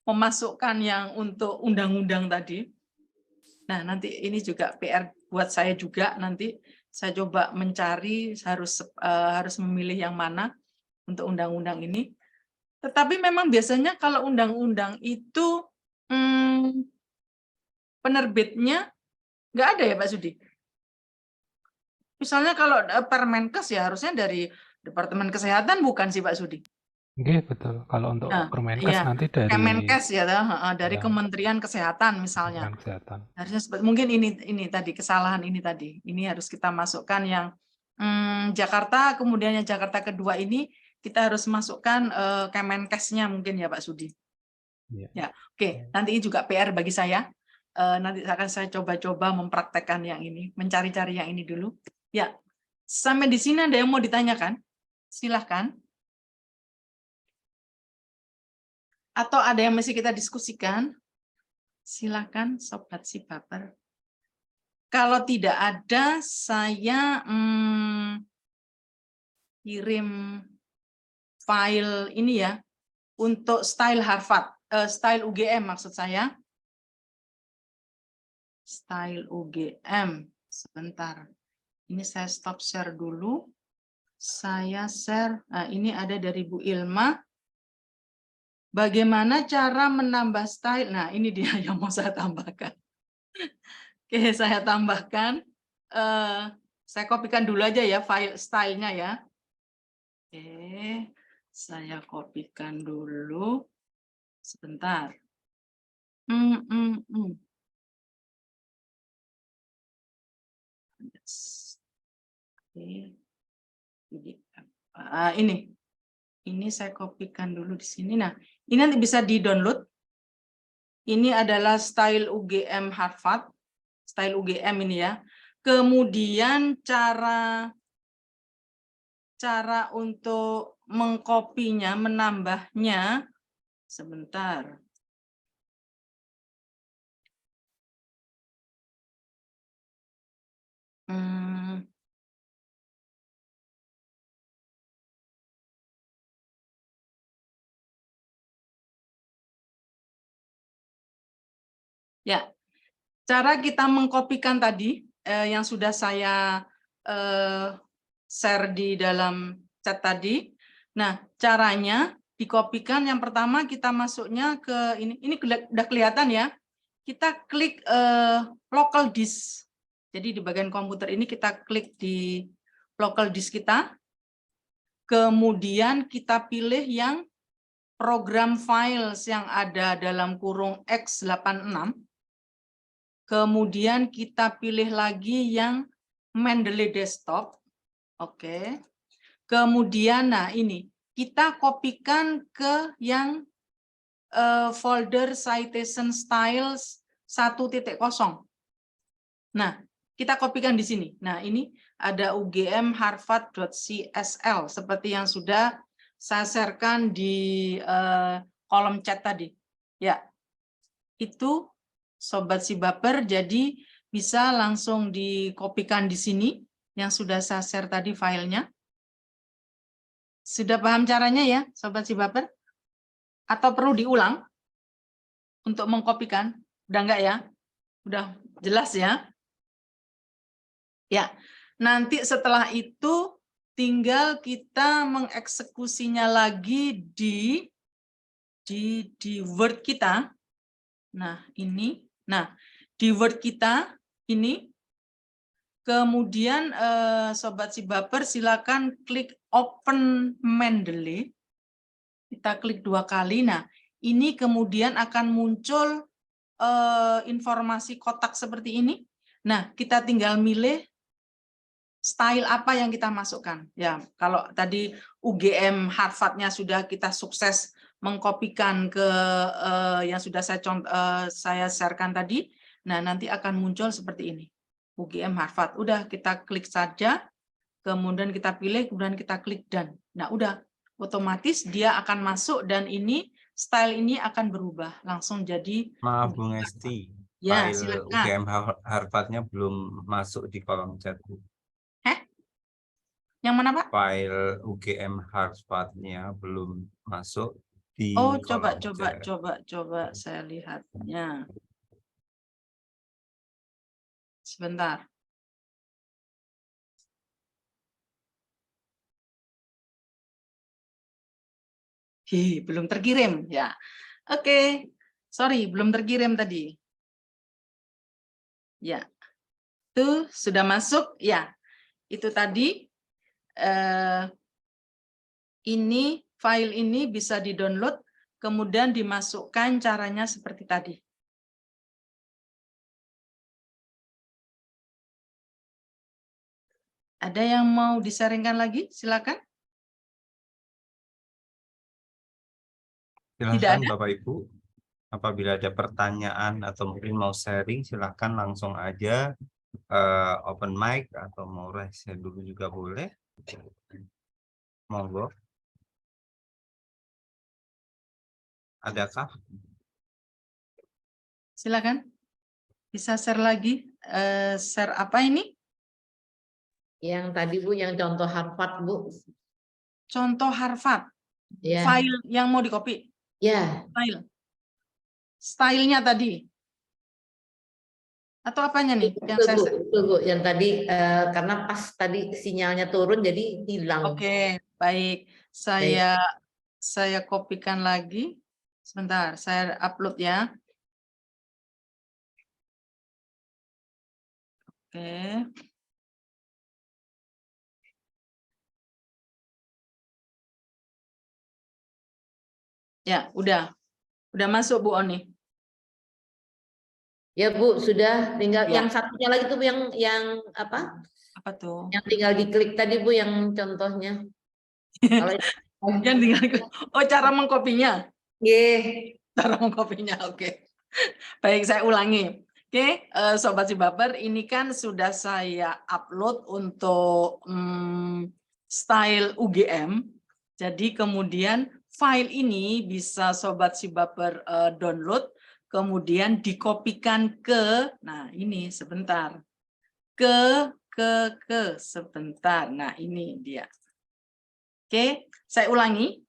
memasukkan yang untuk undang-undang tadi. Nah, nanti ini juga PR buat saya juga, nanti saya coba mencari, harus memilih yang mana untuk undang-undang ini. Tetapi memang biasanya kalau undang-undang itu penerbitnya nggak ada ya Pak Sudi? Misalnya kalau Permenkes ya harusnya dari Departemen Kesehatan bukan sih Pak Sudi? Oke, betul. Kalau untuk Permenkes iya. nanti dari Kemenkes ya, dari Kementerian Kesehatan misalnya. Kementerian Kesehatan. Harusnya mungkin ini tadi kesalahan ini tadi. Ini harus kita masukkan yang Jakarta, kemudian yang Jakarta kedua ini kita harus masukkan Kemenkesnya mungkin ya Pak Sudi. Ya, oke. Nanti ini juga PR bagi saya. Nanti akan saya coba-coba mempraktekkan yang ini, mencari-cari yang ini dulu. Ya, sampai di sini ada yang mau ditanyakan? Silahkan. Atau ada yang masih kita diskusikan? Silakan Sobat Sibaper. Kalau tidak ada, saya kirim file ini ya untuk style Harvard, style UGM maksud saya. Style UGM. Sebentar. Ini saya stop share dulu. Saya share. Nah, ini ada dari Bu Ilma. Bagaimana cara menambah style? Nah, ini dia yang mau saya tambahkan. Oke, saya tambahkan. Saya kopikan dulu aja ya file stylenya ya. Oke, saya kopikan dulu. Sebentar. Ini saya kopikan dulu di sini. Nah, ini nanti bisa di-download. Ini adalah style UGM Harvard, style UGM ini ya. Kemudian cara cara untuk mengkopinya, menambahnya, sebentar. Ya, cara kita mengkopikan tadi yang sudah saya share di dalam chat tadi. Nah, caranya dikopikan yang pertama kita masuknya ke ini udah kelihatan ya. Kita klik local disk. Jadi di bagian komputer ini kita klik di local disk kita. Kemudian kita pilih yang program files yang ada dalam kurung X86. Kemudian kita pilih lagi yang Mendeley Desktop. Oke. Kemudian, nah ini, kita kopikan ke yang folder citation styles 1.0. Nah, kita kopikan di sini. Nah, ini ada UGM harvard.csl seperti yang sudah saya sharekan di kolom chat tadi. Ya, itu Sobat Sibaper, jadi bisa langsung dikopikan di sini yang sudah saya share tadi filenya. Sudah paham caranya ya, Sobat Sibaper? Atau perlu diulang untuk mengkopikan? Udah enggak ya? Udah jelas ya? Ya, nanti setelah itu tinggal kita mengeksekusinya lagi di Word kita. Nah, ini. Nah, di Word kita ini, kemudian Sobat Sibaper silakan klik Open Mendeley. Kita klik 2 kali. Nah, ini kemudian akan muncul informasi kotak seperti ini. Nah, kita tinggal milih style apa yang kita masukkan. Ya, kalau tadi UGM Harvard-nya sudah kita sukses mengkopikan ke yang sudah saya sharekan tadi. Nah, nanti akan muncul seperti ini. UGM Harvard. Udah, kita klik saja, kemudian kita pilih, kemudian kita klik done. Nah, udah, otomatis dia akan masuk dan ini, style ini akan berubah. Langsung jadi... Maaf, Bung Esti. Ya, File silakan. UGM Harvard-nya belum masuk di kolom chat. Yang mana, Pak? File UGM Harvard-nya belum masuk di Oh, kolom chat. coba saya lihatnya. Sebentar. Belum terkirim ya. Oke. Sorry, belum terkirim tadi. Ya. Itu sudah masuk ya. Itu tadi ini file ini bisa di-download kemudian dimasukkan caranya seperti tadi. Ada yang mau disaringkan lagi? Silakan. Silahkan Bapak Ibu, apabila ada pertanyaan atau mungkin mau sharing, silahkan langsung aja open mic atau mau raise dulu juga boleh. Monggo. Adakah? Silakan. Bisa share lagi. Share apa ini? Yang tadi Bu, yang contoh Harvard Bu. Contoh Harvard. Ya. File yang mau di-copy. Ya. File. Stylenya tadi. Atau apanya nih? Itu Bu, yang tadi karena pas tadi sinyalnya turun jadi hilang. Oke, baik. Saya kopikan lagi. Sebentar, saya upload ya. Oke. Ya, udah masuk Bu Oni. Ya Bu, sudah tinggal yang satunya lagi tuh yang apa? Apa tuh? Yang tinggal diklik tadi Bu yang contohnya. Kalau yang tinggal cara mengkopinya. Cara mengkopinya. Oke. Baik, saya ulangi. Oke, Sobat Sibaper, ini kan sudah saya upload untuk style UGM. Jadi kemudian file ini bisa Sobat Sibaper download, kemudian dikopikan ke, nah ini sebentar, ke sebentar. Nah ini dia. Oke, saya ulangi.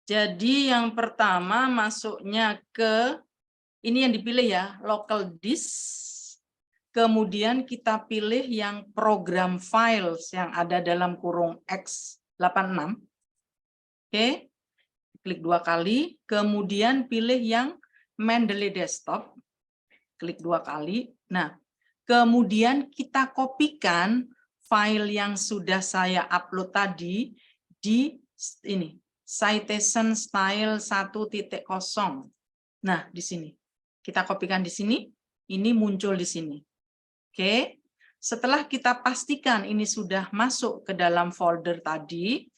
Jadi yang pertama masuknya ke, ini yang dipilih ya, local disk. Kemudian kita pilih yang program files yang ada dalam kurung X86. Oke, klik 2 kali. Kemudian pilih yang Mendeley Desktop. Klik 2 kali. Nah, kemudian kita kopikan file yang sudah saya upload tadi di ini, citation style 1.0. Nah, di sini. Kita kopikan di sini, ini muncul di sini. Oke, setelah kita pastikan ini sudah masuk ke dalam folder tadi,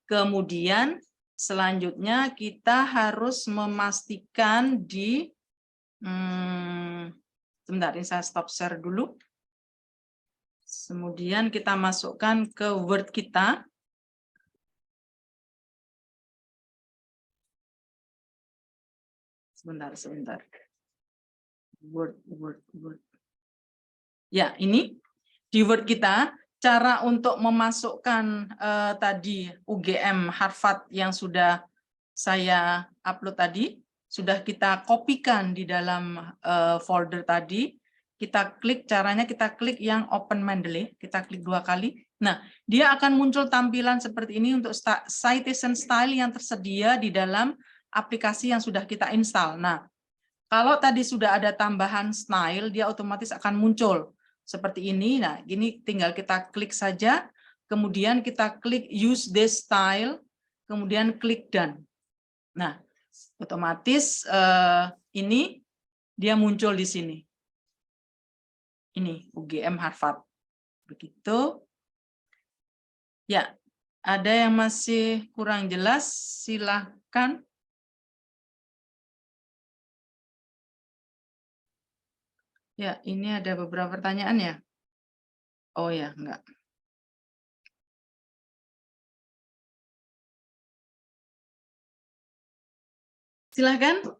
kemudian selanjutnya kita harus memastikan di, sebentar, ini saya stop share dulu. Kemudian kita masukkan ke Word kita. Sebentar. Word. Ya, ini di Word kita, cara untuk memasukkan tadi UGM Harvard yang sudah saya upload tadi, sudah kita kopikan di dalam folder tadi. Kita klik, caranya kita klik yang Open Mendeley, kita klik 2 kali. Nah, dia akan muncul tampilan seperti ini untuk citation style yang tersedia di dalam aplikasi yang sudah kita install. Nah, kalau tadi sudah ada tambahan style, dia otomatis akan muncul seperti ini. Nah, ini tinggal kita klik saja, kemudian kita klik use this style, kemudian klik done. Nah, otomatis ini dia muncul di sini. Ini UGM Harvard. Begitu. Ya, ada yang masih kurang jelas, silakan. Ya, ini ada beberapa pertanyaan ya. Oh ya, enggak. Silakan.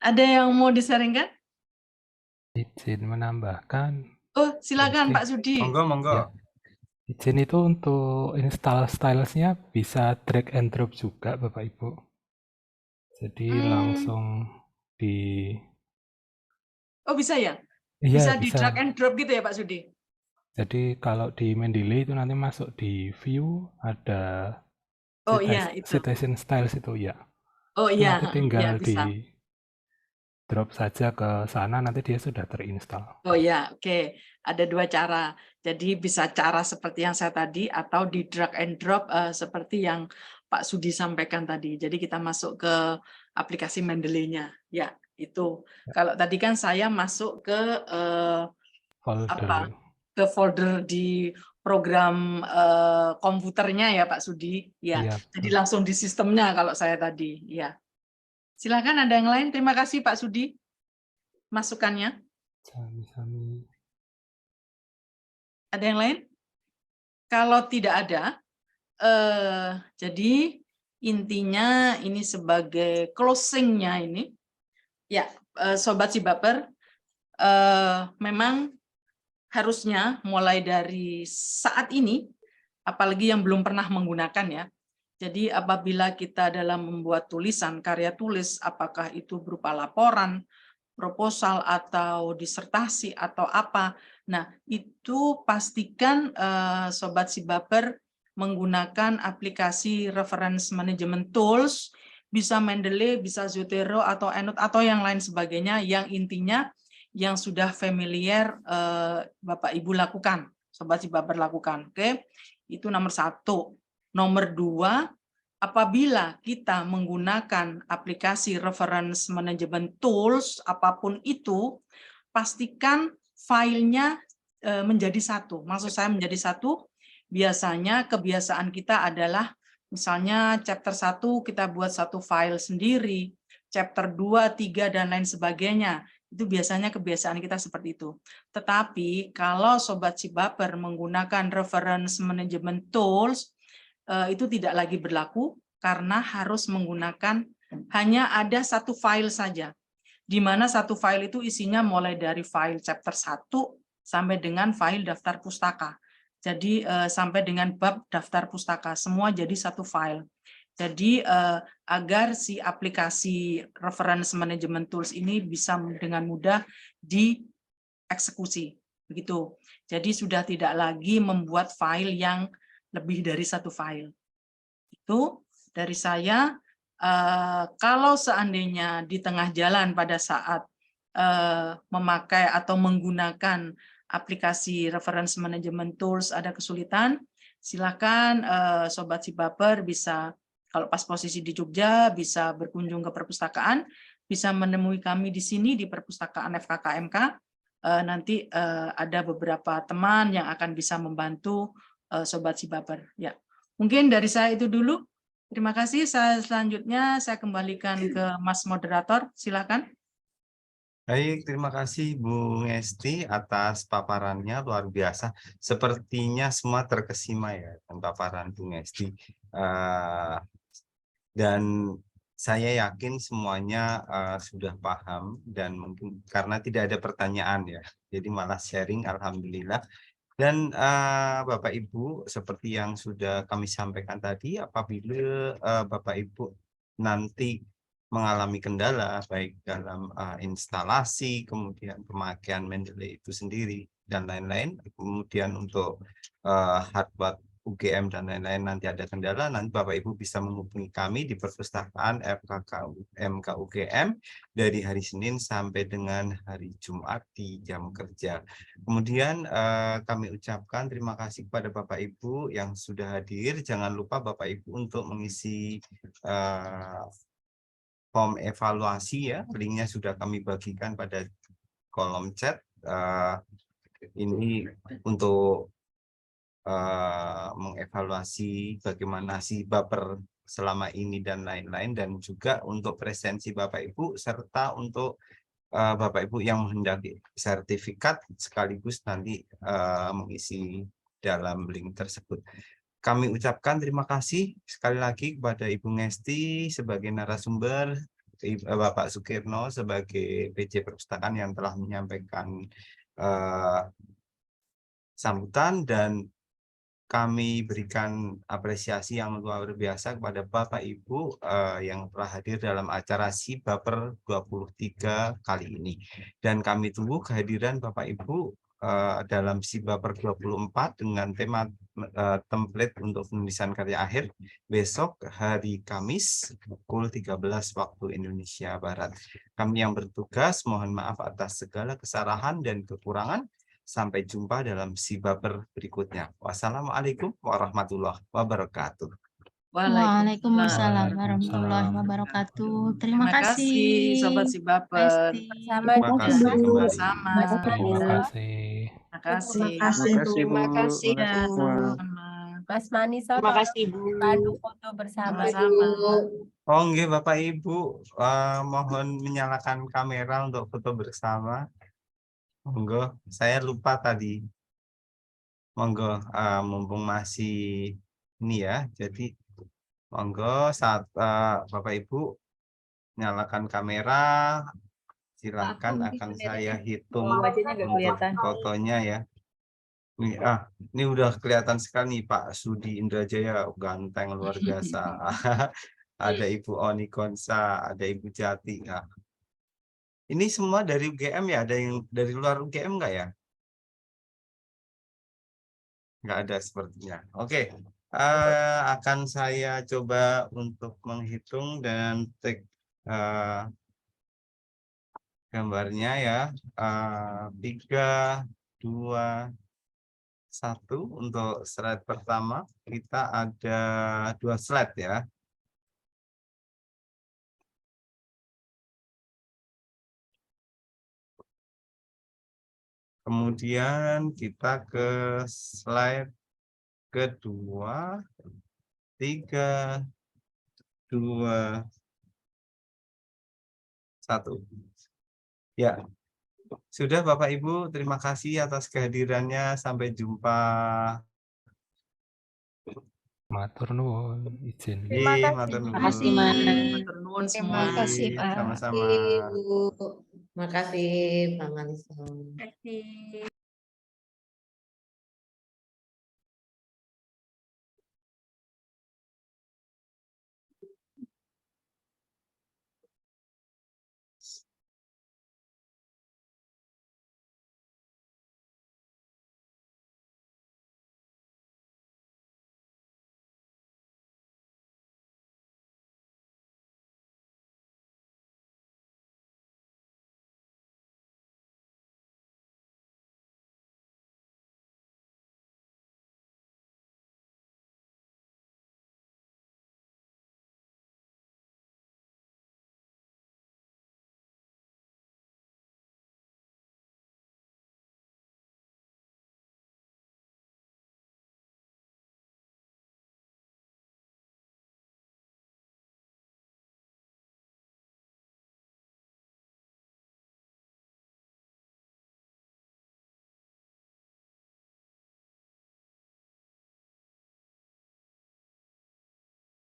Ada yang mau disaringkan? Izin menambahkan. Oh, silakan Pak Sudi. Monggo. Ya. Izin itu untuk install stylesnya bisa drag and drop juga Bapak Ibu. Jadi langsung di... Oh bisa ya? Iya, Bisa di drag and drop gitu ya Pak Sudi? Jadi kalau di Mendeley itu nanti masuk di view, ada Oh iya itu. citation styles itu ya. Oh iya, Nanti tinggal ya, bisa. di drop saja ke sana, nanti dia sudah terinstall. Oh ya, oke. Ada 2 cara. Jadi bisa cara seperti yang saya tadi atau di drag and drop seperti yang Pak Sudi sampaikan tadi. Jadi kita masuk ke aplikasi Mendeley-nya. Ya, itu. Ya. Kalau tadi kan saya masuk ke ke folder di program komputernya ya Pak Sudi. Ya. Ya, jadi langsung di sistemnya kalau saya tadi. Ya. Silakan ada yang lain. Terima kasih Pak Sudi masukannya. Sami-sami. Ada yang lain? Kalau tidak ada, jadi intinya ini sebagai closing-nya ini, ya Sobat Sibaper, memang harusnya mulai dari saat ini, apalagi yang belum pernah menggunakan ya, jadi apabila kita dalam membuat tulisan, karya tulis, apakah itu berupa laporan, proposal, atau disertasi, atau apa, nah itu pastikan Sobat Sibaper menggunakan aplikasi Reference Management Tools, bisa Mendeley, bisa Zotero, atau EndNote, atau yang lain sebagainya, yang intinya yang sudah familiar Bapak Ibu lakukan, Sobat Sibaper lakukan. Oke, itu nomor 1. Nomor 2, apabila kita menggunakan aplikasi Reference Management Tools, apapun itu, pastikan filenya menjadi satu. Maksud saya menjadi satu, biasanya kebiasaan kita adalah, misalnya chapter 1 kita buat satu file sendiri, chapter 2, 3, dan lain sebagainya. Itu biasanya kebiasaan kita seperti itu. Tetapi kalau Sobat Cibaper menggunakan reference management tools, itu tidak lagi berlaku karena harus menggunakan hanya ada satu file saja, di mana satu file itu isinya mulai dari file chapter 1 sampai dengan file daftar pustaka. Jadi sampai dengan bab daftar pustaka, semua jadi satu file. Jadi agar si aplikasi reference management tools ini bisa dengan mudah dieksekusi, begitu. Jadi sudah tidak lagi membuat file yang lebih dari satu file. Itu dari saya. Kalau seandainya di tengah jalan pada saat memakai atau menggunakan aplikasi reference management tools ada kesulitan, silakan Sobat Cibaper bisa, kalau pas posisi di Jogja, bisa berkunjung ke perpustakaan, bisa menemui kami di sini di perpustakaan FKKMK. Nanti ada beberapa teman yang akan bisa membantu Sobat Cibaper. Ya, mungkin dari saya itu dulu. Terima kasih. Selanjutnya saya kembalikan ke Mas Moderator. Silakan. Baik, terima kasih Bu Ngesti atas paparannya, luar biasa. Sepertinya semua terkesima ya dengan paparan Bu Ngesti. Dan saya yakin semuanya sudah paham dan mungkin karena tidak ada pertanyaan ya, jadi malah sharing, alhamdulillah. Dan Bapak Ibu, seperti yang sudah kami sampaikan tadi, apabila Bapak Ibu nanti mengalami kendala baik dalam instalasi, kemudian pemakaian Mendeley itu sendiri dan lain-lain, kemudian untuk hardware UGM dan lain-lain nanti ada kendala, nanti Bapak Ibu bisa menghubungi kami di perpustakaan FKKMK UGM dari hari Senin sampai dengan hari Jumat di jam kerja. Kemudian kami ucapkan terima kasih kepada Bapak Ibu yang sudah hadir. Jangan lupa Bapak Ibu untuk mengisi form evaluasi ya, linknya sudah kami bagikan pada kolom chat. Ini untuk mengevaluasi bagaimana si Baper selama ini dan lain-lain, dan juga untuk presensi Bapak Ibu serta untuk Bapak Ibu yang menghendaki sertifikat sekaligus nanti mengisi dalam link tersebut. Kami ucapkan terima kasih sekali lagi kepada Ibu Ngesti sebagai narasumber, Bapak Sukirno sebagai PJ Perpustakaan yang telah menyampaikan sambutan, dan kami berikan apresiasi yang luar biasa kepada Bapak Ibu yang telah hadir dalam acara Cibaper 23 kali ini. Dan kami tunggu kehadiran Bapak Ibu dalam Cibaper 24 dengan tema template untuk penulisan karya akhir besok hari Kamis pukul 13 waktu Indonesia Barat. Kami yang bertugas mohon maaf atas segala kesalahan dan kekurangan. Sampai jumpa dalam Cibaper berikutnya. Wassalamualaikum warahmatullahi wabarakatuh. Waalaikumsalam warahmatullahi wabarakatuh. Terima kasih Sobat Cibaper. Terima kasih. Sama-sama. Terima kasih. Terima kasih. Terima kasih, Bu. Mas Manisa, Terima kasih Bu. pandu foto bersama. Sama-sama. Oh nggih Bapak Ibu, mohon menyalakan kamera untuk foto bersama. Monggo, saya lupa tadi. Monggo, mumpung masih ini ya, jadi monggo saat Bapak Ibu nyalakan kamera, silakan akan saya hitung untuk fotonya ya. Nih, ini udah kelihatan sekali nih Pak Sudi Indrajaya, ganteng luar biasa. Ada Ibu Oni Konsa, ada Ibu Jati. Nah, ini semua dari UGM ya? Ada yang dari luar UGM nggak ya? Nggak ada sepertinya. Oke, akan saya coba untuk menghitung dan take gambarnya ya. 3, 2, 1. Untuk slide pertama kita ada 2 slide ya. Kemudian kita ke slide kedua, 3, 2, 1. Ya, Sudah Bapak Ibu, terima kasih atas kehadirannya. Sampai jumpa. Matur nuwun, izin. Terima Iya, kasih. matur Terima kasih, nuwun. Mas. Matur nuwun Terima semua. kasih, Iya, Pak. sama-sama. Ibu. Terima kasih, Pak Manisom. Terima kasih.